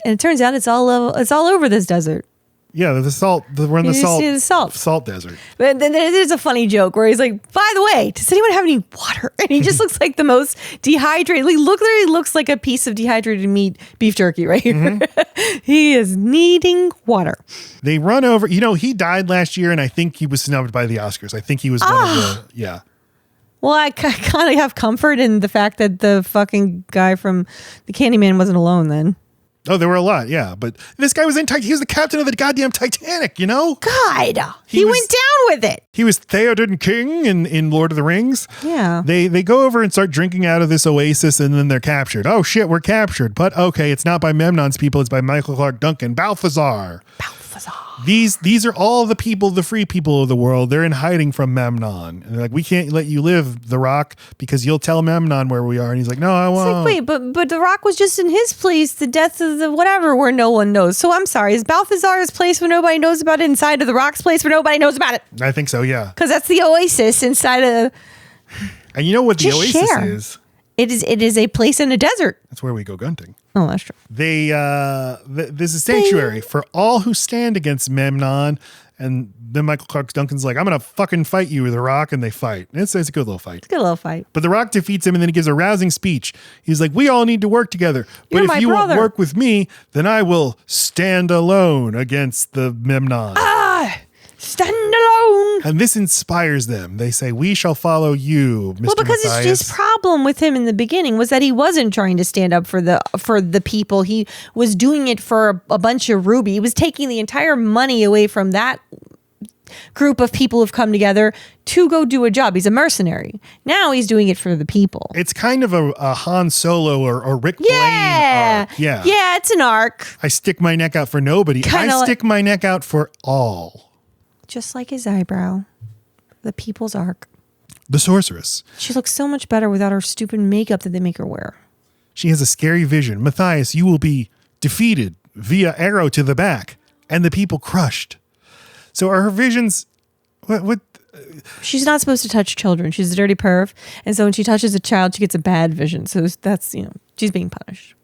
And it turns out it's all over this desert. Yeah, the salt. We're in the You salt, see the salt. salt desert. But then there's a funny joke where he's like, by the way, does anyone have any water? And he just looks like the most dehydrated. He literally looks like a piece of dehydrated meat, beef jerky right here. He is needing water. They run over. You know, he died last year, and I think he was snubbed by the Oscars. I think he was one of the, yeah. Well, I kind of have comfort in the fact that the fucking guy from the Candyman wasn't alone then. Oh, there were a lot, yeah. But this guy was he was the captain of the goddamn Titanic, you know? God, he went down with it. He was Theoden King in Lord of the Rings. Yeah. They go over and start drinking out of this oasis, and then they're captured. Oh, shit, we're captured. But, okay, it's not by Memnon's people. It's by Michael Clark Duncan. Balthazar. These are all the people, the free people of the world. They're in hiding from Memnon. And they're like, we can't let you live, The Rock, because you'll tell Memnon where we are. And he's like, no, I won't. It's like, wait, but The Rock was just in his place, the death of the whatever, where no one knows. So I'm sorry, is Balthazar's place where nobody knows about it inside of The Rock's place where nobody knows about it? I think so, yeah. Because that's the oasis inside of... And you know what the Just oasis share. is? It is a place in a desert. That's where we go gunting. Oh, that's true. There's a sanctuary for all who stand against Memnon. And then Michael Clark Duncan's like, I'm going to fucking fight you with The Rock. And they fight. It's a good little fight. Good little fight. But The Rock defeats him and then he gives a rousing speech. He's like, we all need to work together. But You're if my you won't brother. work with me, then I will stand alone against the Memnon. Stand alone. And this inspires them. They say, we shall follow you, Mr. Well, because Matthias. his problem with him in the beginning was that he wasn't trying to stand up for the people. He was doing it for a bunch of Ruby. He was taking the entire money away from that group of people who've come together to go do a job. He's a mercenary. Now he's doing it for the people. It's kind of a Han Solo or Rick Blaine arc. Yeah. Yeah, it's an arc. I stick my neck out for nobody. Kinda I stick my neck out for all. Just like his eyebrow. The people's arc. The sorceress. She looks so much better without her stupid makeup that they make her wear. She has a scary vision. Matthias, you will be defeated via arrow to the back and the people crushed. So are her visions... What? She's not supposed to touch children. She's a dirty perv. And so when she touches a child, she gets a bad vision. So that's, she's being punished.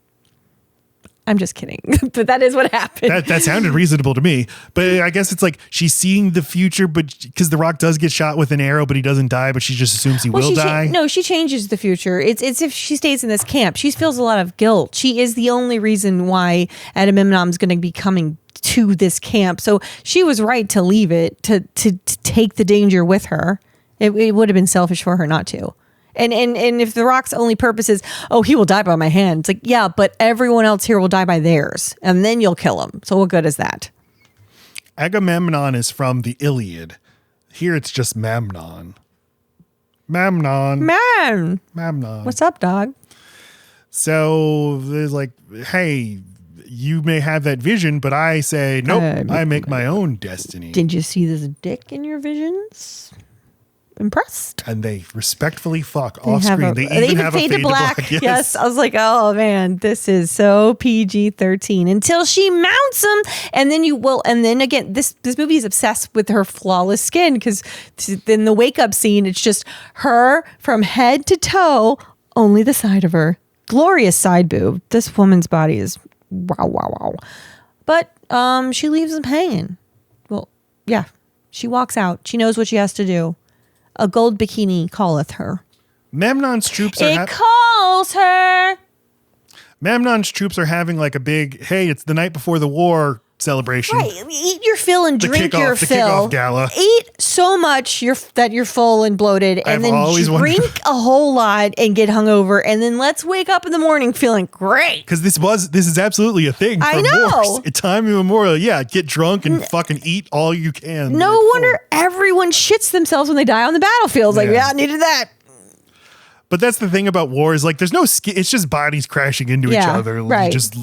I'm just kidding. But that is what happened. That sounded reasonable to me. But I guess it's like she's seeing the future, but because The Rock does get shot with an arrow, but he doesn't die, but she just assumes he will die. No, she changes the future. It's if she stays in this camp. She feels a lot of guilt. She is the only reason why Agamemnon's going to be coming to this camp. So she was right to leave it, to take the danger with her. It would have been selfish for her not to. And if The Rock's only purpose is, oh, he will die by my hand. It's like, yeah, but everyone else here will die by theirs. And then you'll kill him. So what good is that? Agamemnon is from the Iliad. Here it's just Memnon. Memnon. What's up, dog? So there's like, hey, you may have that vision, but I say, nope, I make my own destiny. Did you see this dick in your visions? Impressed. And they respectfully fuck off screen. They even have a fade to black. Yes. I was like, oh man, this is so PG-13 until she mounts him. And then again, this movie is obsessed with her flawless skin because in the wake up scene, it's just her from head to toe, only the side of her. Glorious side boob. This woman's body is wow. But she leaves him hanging. Well, yeah, she walks out. She knows what she has to do. A gold bikini calleth her. Memnon's troops are calls her. Memnon's troops are having like a big, hey, it's the night before the war celebration. Right. Eat your fill and drink your the fill. kickoff gala. Eat so much that you're full and bloated, and then drink a whole lot and get hungover, and then let's wake up in the morning feeling great. Because this is absolutely a thing. I know. Wars. Time immemorial. Yeah, get drunk and fucking eat all you can. No wonder everyone shits themselves when they die on the battlefield. Like, yeah, I needed that. But that's the thing about war is like there's no skin. It's just bodies crashing into each other. Right. Just,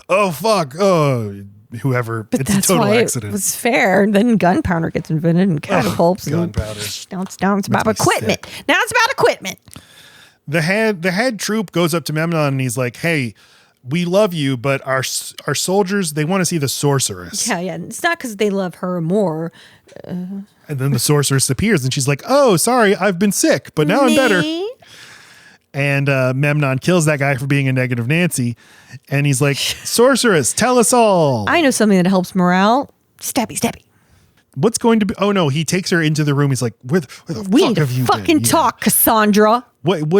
oh, fuck. Oh, whoever. But It's that's a total why accident. it was fair. Then gunpowder gets invented and catapults. Gunpowder. Now it's about Makes me equipment. sick. Now it's about equipment. The head troop goes up to Memnon and he's like, "Hey, we love you, but our soldiers, they want to see the sorceress." Yeah. It's not because they love her more. And then the sorceress appears and she's like, "Oh, sorry, I've been sick, but now I'm better." Me? And Memnon kills that guy for being a negative Nancy. And he's like, "Sorceress, tell us all." I know something that helps morale. Stabby. What's going to be? Oh no, he takes her into the room. He's like, where the We fuck need to have you fucking been? talk, Cassandra.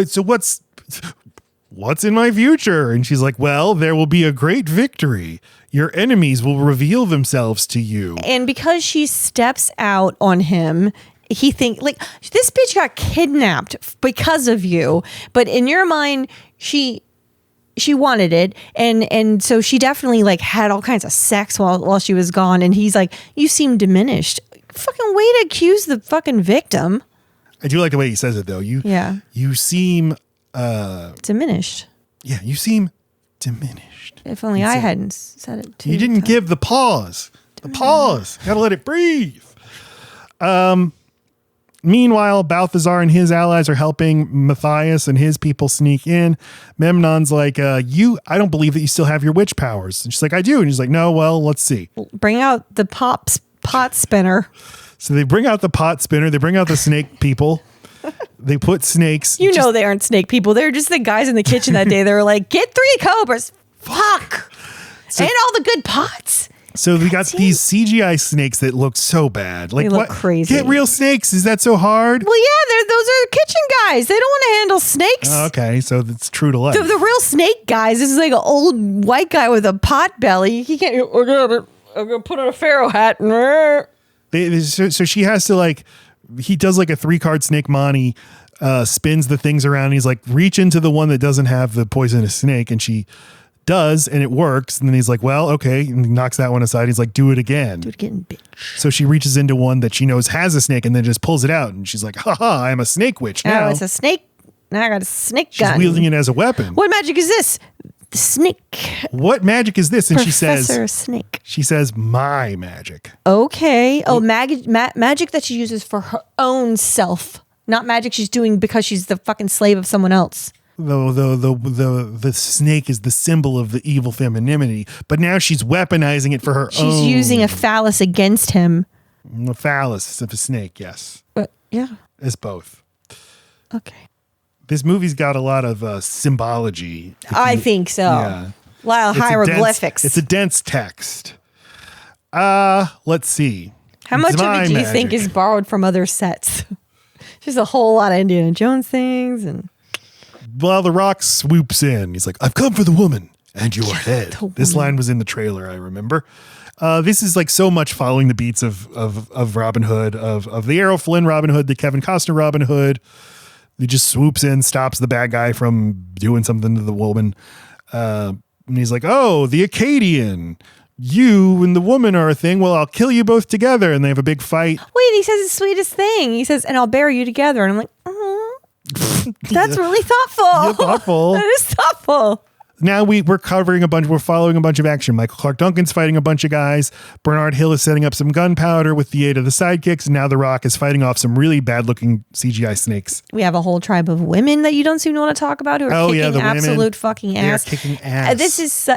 So what's in my future? And she's like, well, there will be a great victory. Your enemies will reveal themselves to you. And because she steps out on him, he think like this bitch got kidnapped because of you. But in your mind, she wanted it, and so she definitely like had all kinds of sex while she was gone. And he's like, you seem diminished. Fucking way to accuse the fucking victim. I do like the way he says it though. You seem Diminished. yeah, you seem diminished. If only I hadn't said it too. You didn't give the pause. The pause. Gotta let it breathe. Meanwhile, Balthazar and his allies are helping Matthias and his people sneak in. Memnon's like, I don't believe that you still have your witch powers. And she's like, I do. And he's like, no, well, let's see. Bring out the pot spinner. So they bring out the pot spinner. They bring out the snake people. They put snakes. You know they aren't snake people. They're just the guys in the kitchen that day. They were like, get 3 cobras. Fuck. And all the good pots. So we got these CGI snakes that look so bad. Like, They look what? crazy. Get real snakes. Is that so hard? Well, yeah, those are kitchen guys. They don't want to handle snakes. Okay, so that's true to life. The real snake guys, this is like an old white guy with a pot belly. He can't, I'm going to put on a pharaoh hat. So she has to like, he does like a 3-card snake monty, spins the things around. And he's like, reach into the one that doesn't have the poisonous snake. And she does, and it works. And then he's like, well, okay. And he knocks that one aside. He's like, do it again. Do it again, bitch. So she reaches into one that she knows has a snake and then just pulls it out. And she's like, haha, I'm a snake witch now. Oh, it's a snake. Now I got a snake She's gun. wielding it as a weapon. What magic is this? The snake. What magic is this? And Professor Snake. she says, my magic. Okay. Oh, magic that she uses for her own self. Not magic she's doing because she's the fucking slave of someone else. The snake is the symbol of the evil femininity, but now she's weaponizing it for her own. She's using a phallus against him. A phallus of a snake, yes. But yeah. It's both. Okay. This movie's got a lot of symbology. I think so. Yeah. A lot of hieroglyphics. It's a dense text. Let's see. How much of My it do you think magic. is borrowed from other sets? There's a whole lot of Indiana Jones things and Well, The Rock swoops in. He's like, I've come for the woman and your head. This line was in the trailer, I remember. This is like so much following the beats of Robin Hood, of the Errol Flynn Robin Hood, the Kevin Costner Robin Hood. He just swoops in, stops the bad guy from doing something to the woman. And he's like, oh, the Acadian. You and the woman are a thing. Well, I'll kill you both together. And they have a big fight. wait, he says the sweetest thing. He says, and I'll bury you together. And I'm like, that's really thoughtful. Yeah, thoughtful. That is thoughtful. Now we're following a bunch of action. Michael Clark Duncan's fighting a bunch of guys. Bernard Hill is setting up some gunpowder with the aid of the sidekicks. And now The Rock is fighting off some really bad looking CGI snakes. We have a whole tribe of women that you don't seem to want to talk about who are kicking the women. absolute fucking They are ass. kicking ass. This is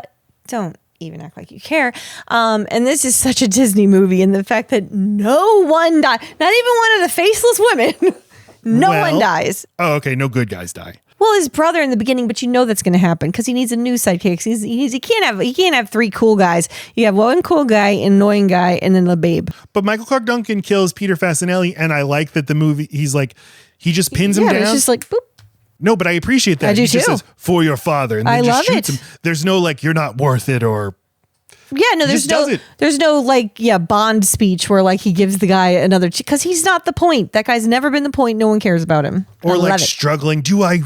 don't even act like you care. And this is such a Disney movie, and the fact that no one died, not even one of the faceless women, no one dies. Oh, okay. No good guys die. Well, his brother in the beginning, but you know that's going to happen because he needs a new sidekick. He can't have 3 cool guys. You have one cool guy, an annoying guy, and then the babe. But Michael Clark Duncan kills Peter Fasinelli, and I like that the movie. He's like, he just pins him down. It's just like boop. No, but I appreciate that. I do he just too. says, for your father, and then I just love shoots it. him. There's no like, you're not worth it, or Yeah, no, just does it. there's no like, Bond speech where like he gives the guy another, because he's not the point. That guy's never been the point. No one cares about him. or I like love it. struggling. Do I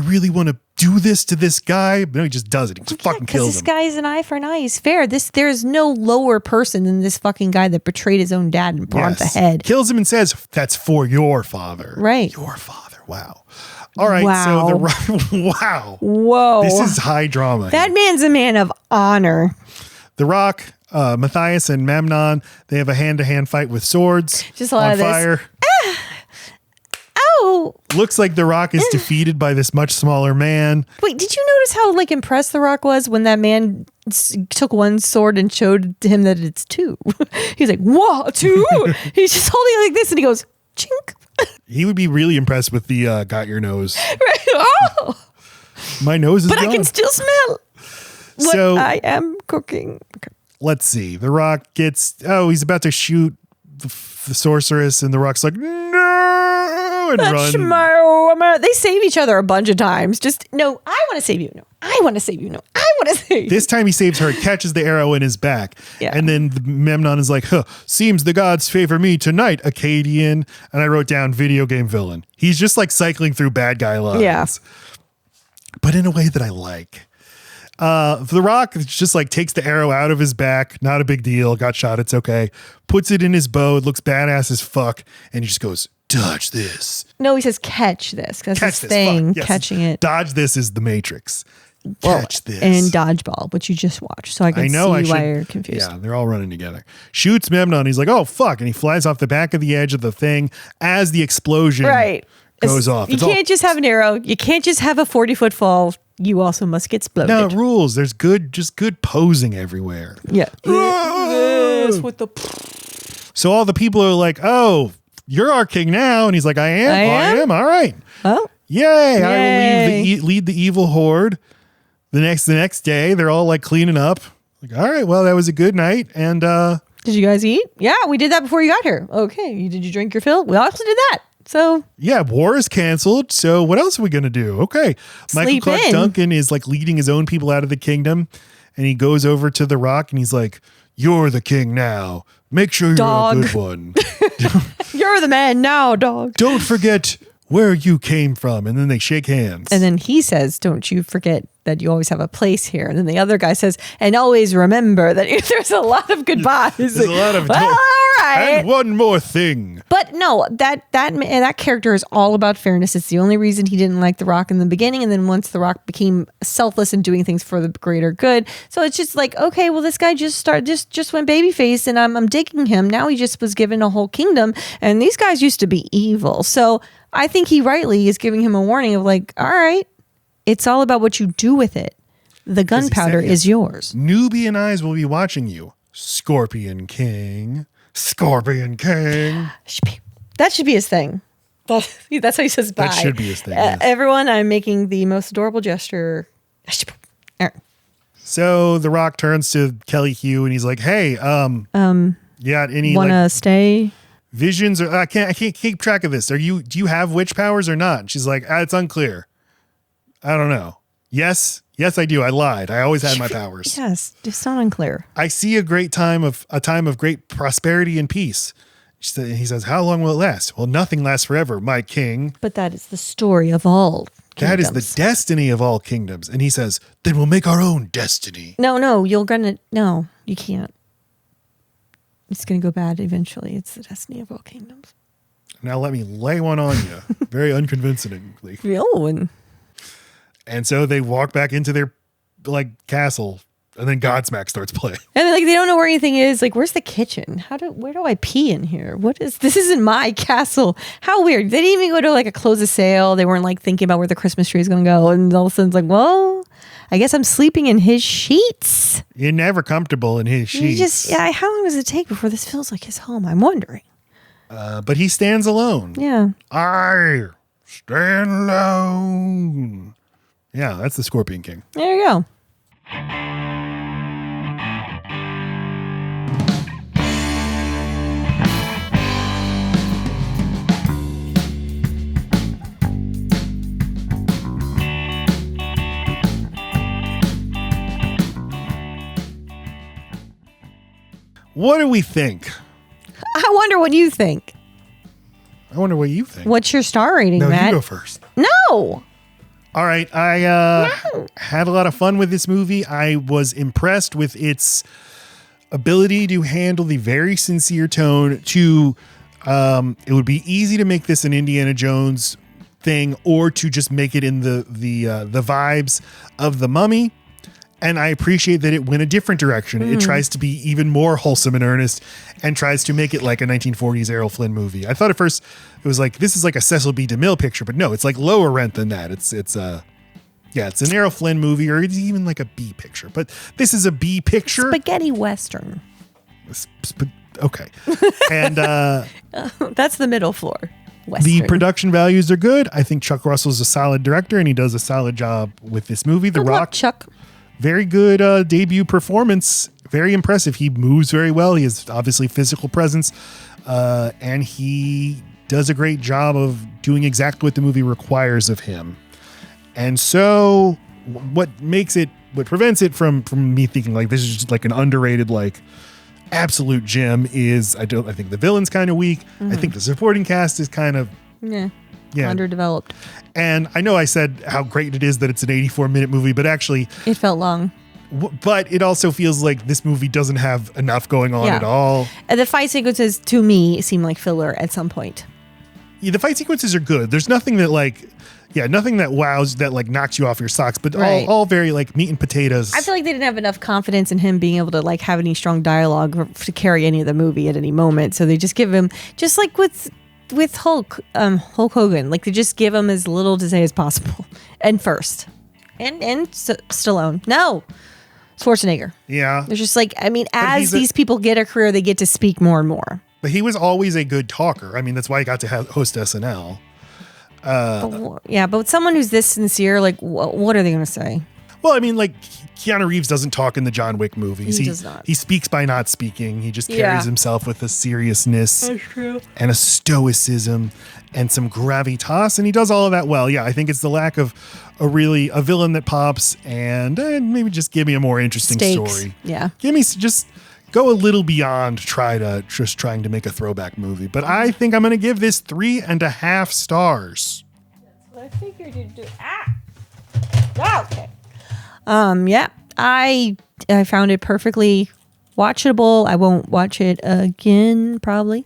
really want to do this to this guy? No, he just does it. He just fucking Because kills this him. guy is an eye for an eye. He's fair. There's no lower person than this fucking guy that betrayed his own dad and brought the head. Kills him and says, that's for your father. Right. Your father. Wow. All right. Wow. So wow. Whoa. This is high drama. That man's a man of honor. The Rock Matthias and Memnon, they have a hand-to-hand fight with swords. Just a lot on of this. fire. Oh, Looks like The Rock is defeated by this much smaller man. wait, did you notice how like impressed The Rock was when that man took one sword and showed him that it's two? He's like, whoa, two? He's just holding it like this and he goes, chink. He would be really impressed with the got your nose. Right. Oh, My nose is but gone. I can still smell what So- I am cooking. Okay. Let's see. The Rock he's about to shoot the sorceress, and The Rock's like, no, and That's run. they save each other a bunch of times. Just, no, I want to save you. No, I want to save you. No, I want to save you. This time he saves her, catches the arrow in his back. Yeah. And then Memnon is like, seems the gods favor me tonight, Akkadian. And I wrote down video game villain. He's just like cycling through bad guy lines. Yeah. But in a way that I like. The Rock just like takes the arrow out of his back. Not a big deal. Got shot. It's okay. Puts it in his bow. It looks badass as fuck. And he just goes, dodge this. No, he says catch this. That's Catch his this. thing, Fuck. Yes. catching it. Dodge this is the Matrix. Catch this. And dodgeball, which you just watched. So I can see why you're confused. Yeah, they're all running together. Shoots Memnon. He's like, oh, fuck. And he flies off the back of the edge of the thing as the explosion Right. goes off. You can't just have an arrow. You can't just have a 40-foot fall. You also must get exploded. No, it rules. There's just good posing everywhere. Yeah. This with the So all the people are like, oh, you're our king now. And he's like, I am. I am? All right. oh. Yay. I will Yay. lead the evil horde. The next day, they're all like cleaning up. Like, all right, well, that was a good night. And Did you guys eat? Yeah, we did that before you got here. Okay. Did you drink your fill? We also did that. So yeah, war is canceled. So what else are we going to do? Okay. Michael Sleep Clark in. Duncan is like leading his own people out of the kingdom. And he goes over to The Rock and he's like, you're the king now. Make sure you're Dog. a good one. you're the man now, dog. Don't forget where you came from. And then they shake hands. And then he says, don't you forget that you always have a place here. And then the other guy says, and always remember that there's a lot of goodbyes. There's a lot of well, all right. And one more thing. But no, that character is all about fairness. It's the only reason he didn't like The Rock in the beginning. And then once The Rock became selfless and doing things for the greater good. So it's just like, okay, well, this guy just went babyface and I'm digging him. Now he just was given a whole kingdom. And these guys used to be evil. So I think he rightly is giving him a warning of like, all right, it's all about what you do with it. The gunpowder said, is yours. Nubian eyes will be watching you. Scorpion King. Scorpion King. That should be his thing. That's how he says bye. That should be his thing, yes. Everyone, I'm making the most adorable gesture. So The Rock turns to Kelly Hugh and he's like, "Hey, you got any Wanna like stay? visions? Or I can't keep track of this. Do you have witch powers or not?" And she's like, "It's unclear. I don't know. Yes, I do. I lied. I always had my powers. Yes, it's not unclear. I see a time of great prosperity and peace." He says, "How long will it last?" "Well, nothing lasts forever, my king. But that is the story of all That is the kingdoms. destiny of all kingdoms." And he says, "Then we'll make our own destiny." No, you can't. It's going to go bad eventually. It's the destiny of all kingdoms. Now let me lay one on you, very unconvincingly. Oh, and And so they walk back into their like castle, and then Godsmack starts playing. And like they don't know where anything is. Like, where's the kitchen? Where do I pee in here? This isn't my castle. How weird. They didn't even go to like a close of sale. They weren't like thinking about where the Christmas tree is gonna go. And all of a sudden it's like, well, I guess I'm sleeping in his sheets. You're never comfortable in his sheets. How long does it take before this feels like his home? I'm wondering. But he stands alone. Yeah. I stand alone. Yeah, that's the Scorpion King. There you go. What do we think? I wonder what you think. I wonder what you think. What's your star rating, No, Matt? you go first. No. All right. I had a lot of fun with this movie. I was impressed with its ability to handle the very sincere tone to it would be easy to make this an Indiana Jones thing or to just make it in the vibes of The Mummy. And I appreciate that it went a different direction. It tries to be even more wholesome and earnest and tries to make it like a 1940s Errol Flynn movie. I thought at first it was like, this is like a Cecil B. DeMille picture, but no, it's like lower rent than that. It's an Errol Flynn movie, or it's even like a B picture, but this is a B picture. Spaghetti Western. Okay. And That's the middle floor. Western. the production values are good. I think Chuck Russell's a solid director and he does a solid job with this movie. The Good Rock, luck, Chuck. very good debut performance. Very impressive. He moves very well. He has obviously physical presence. And he does a great job of doing exactly what the movie requires of him. And so what prevents it from me thinking like this is just like an underrated, like absolute gem is I think the villain's kind of weak. I think the supporting cast is kind of Underdeveloped. And I know I said how great it is that it's an 84-minute movie, but actually It felt long. but it also feels like this movie doesn't have enough going on at all. And the fight sequences to me seem like filler at some point. Yeah, the fight sequences are good. There's nothing that nothing that wows, that like knocks you off your socks, but Right. all very like meat and potatoes. I feel like they didn't have enough confidence in him being able to like have any strong dialogue to carry any of the movie at any moment. So they just give him, just like with Hulk Hogan, like they just give him as little to say as possible. And first, and Stallone, no, Schwarzenegger. Yeah, They're just like, I mean, But as these people get a career, they get to speak more and more. but he was always a good talker. I mean, that's why he got to host SNL. But with someone who's this sincere, like, what are they going to say? Well, I mean, like Keanu Reeves doesn't talk in the John Wick movies. He does not. He speaks by not speaking. He just carries Yeah. himself with a seriousness and a stoicism and some gravitas, and he does all of that well. Yeah, I think it's the lack of a villain that pops, and maybe just give me a more interesting Stakes. story. Yeah. Give me just go a little beyond trying to make a throwback movie. But I think I'm going to give this 3.5 stars. I figured you'd do. Okay. Yeah. I found it perfectly watchable. I won't watch it again, probably.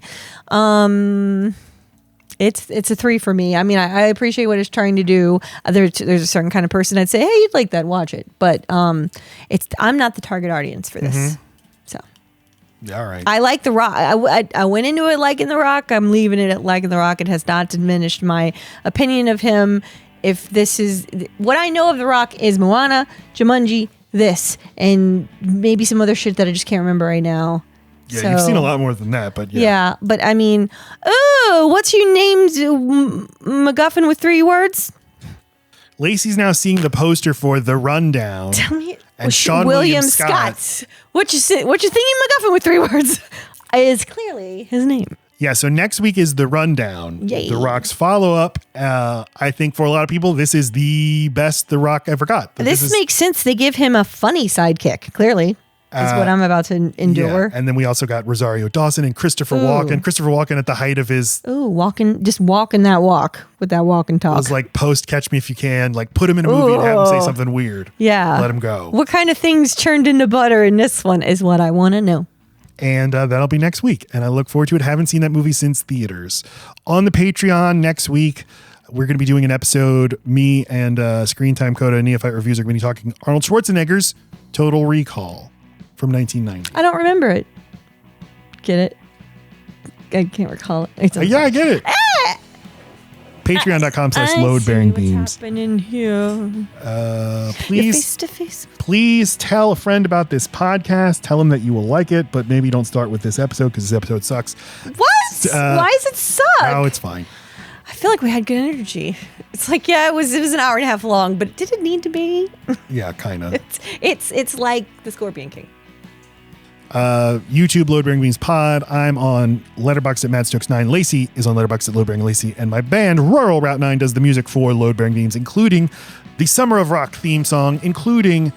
It's a 3 for me. I mean, I appreciate what it's trying to do. There's a certain kind of person I'd say, hey, you'd like that, watch it. But I'm not the target audience for this. So. All right. I like The Rock. I went into it liking The Rock. I'm leaving it at liking The Rock. It has not diminished my opinion of him. If this is what I know of The Rock is Moana, Jumanji, this, and maybe some other shit that I just can't remember right now. Yeah, So, you've seen a lot more than that, but yeah. But I mean, what's your name's MacGuffin with 3 words? Lacey's now seeing the poster for The Rundown. Tell me. And Sean William Scott. What you thinking MacGuffin with 3 words is clearly his name. Yeah, so next week is The Rundown, Yay. The Rock's follow-up. I think for a lot of people, this is the best The Rock ever got. This makes sense. They give him a funny sidekick, clearly, is what I'm about to endure. Yeah, and then we also got Rosario Dawson and Christopher Walken. Christopher Walken at the height of his... Walking that walk with that walk and talk. was like post Catch Me If You Can, like put him in a movie and have him say something weird. Yeah. Let him go. What kind of things turned into butter in this one is what I want to know. And that'll be next week. And I look forward to it. Haven't seen that movie since theaters. On the Patreon next week, we're going to be doing an episode. Me and Screen Time Coda and Neophyte Reviews are going to be talking Arnold Schwarzenegger's Total Recall from 1990. I don't remember it. Get it? I can't recall it. It's okay. Yeah, I get it. Patreon.com/loadbearingbeams. happening here? Please, Face to face. please tell a friend about this podcast. Tell them that you will like it, but maybe don't start with this episode because this episode sucks. What? Why does it suck? No, it's fine. I feel like we had good energy. It's like, yeah, it was an hour and a half long, but did it need to be? Yeah, kind of. It's like the Scorpion King. YouTube Load Bearing Beams Pod. I'm on Letterboxd at Matt Stokes 9. Lacey is on Letterboxd at Load Bearing Lacey, and my band Rural Route 9 does the music for Load Bearing Beams, including the Summer of Rock theme song, including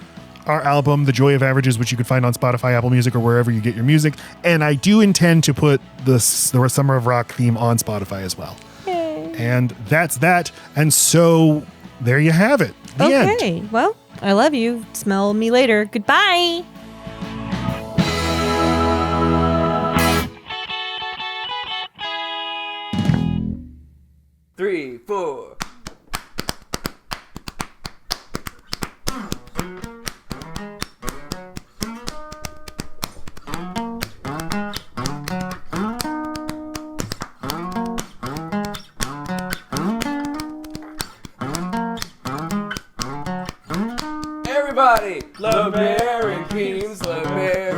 our album The Joy of Averages, which you can find on Spotify, Apple Music, or wherever you get your music. And I do intend to put the Summer of Rock theme on Spotify as well. Yay. And that's that. And so there you have it. The end. Okay, well, I love you. Smell me later. Goodbye. Three, four. everybody. LeBaron Keems, LeBaron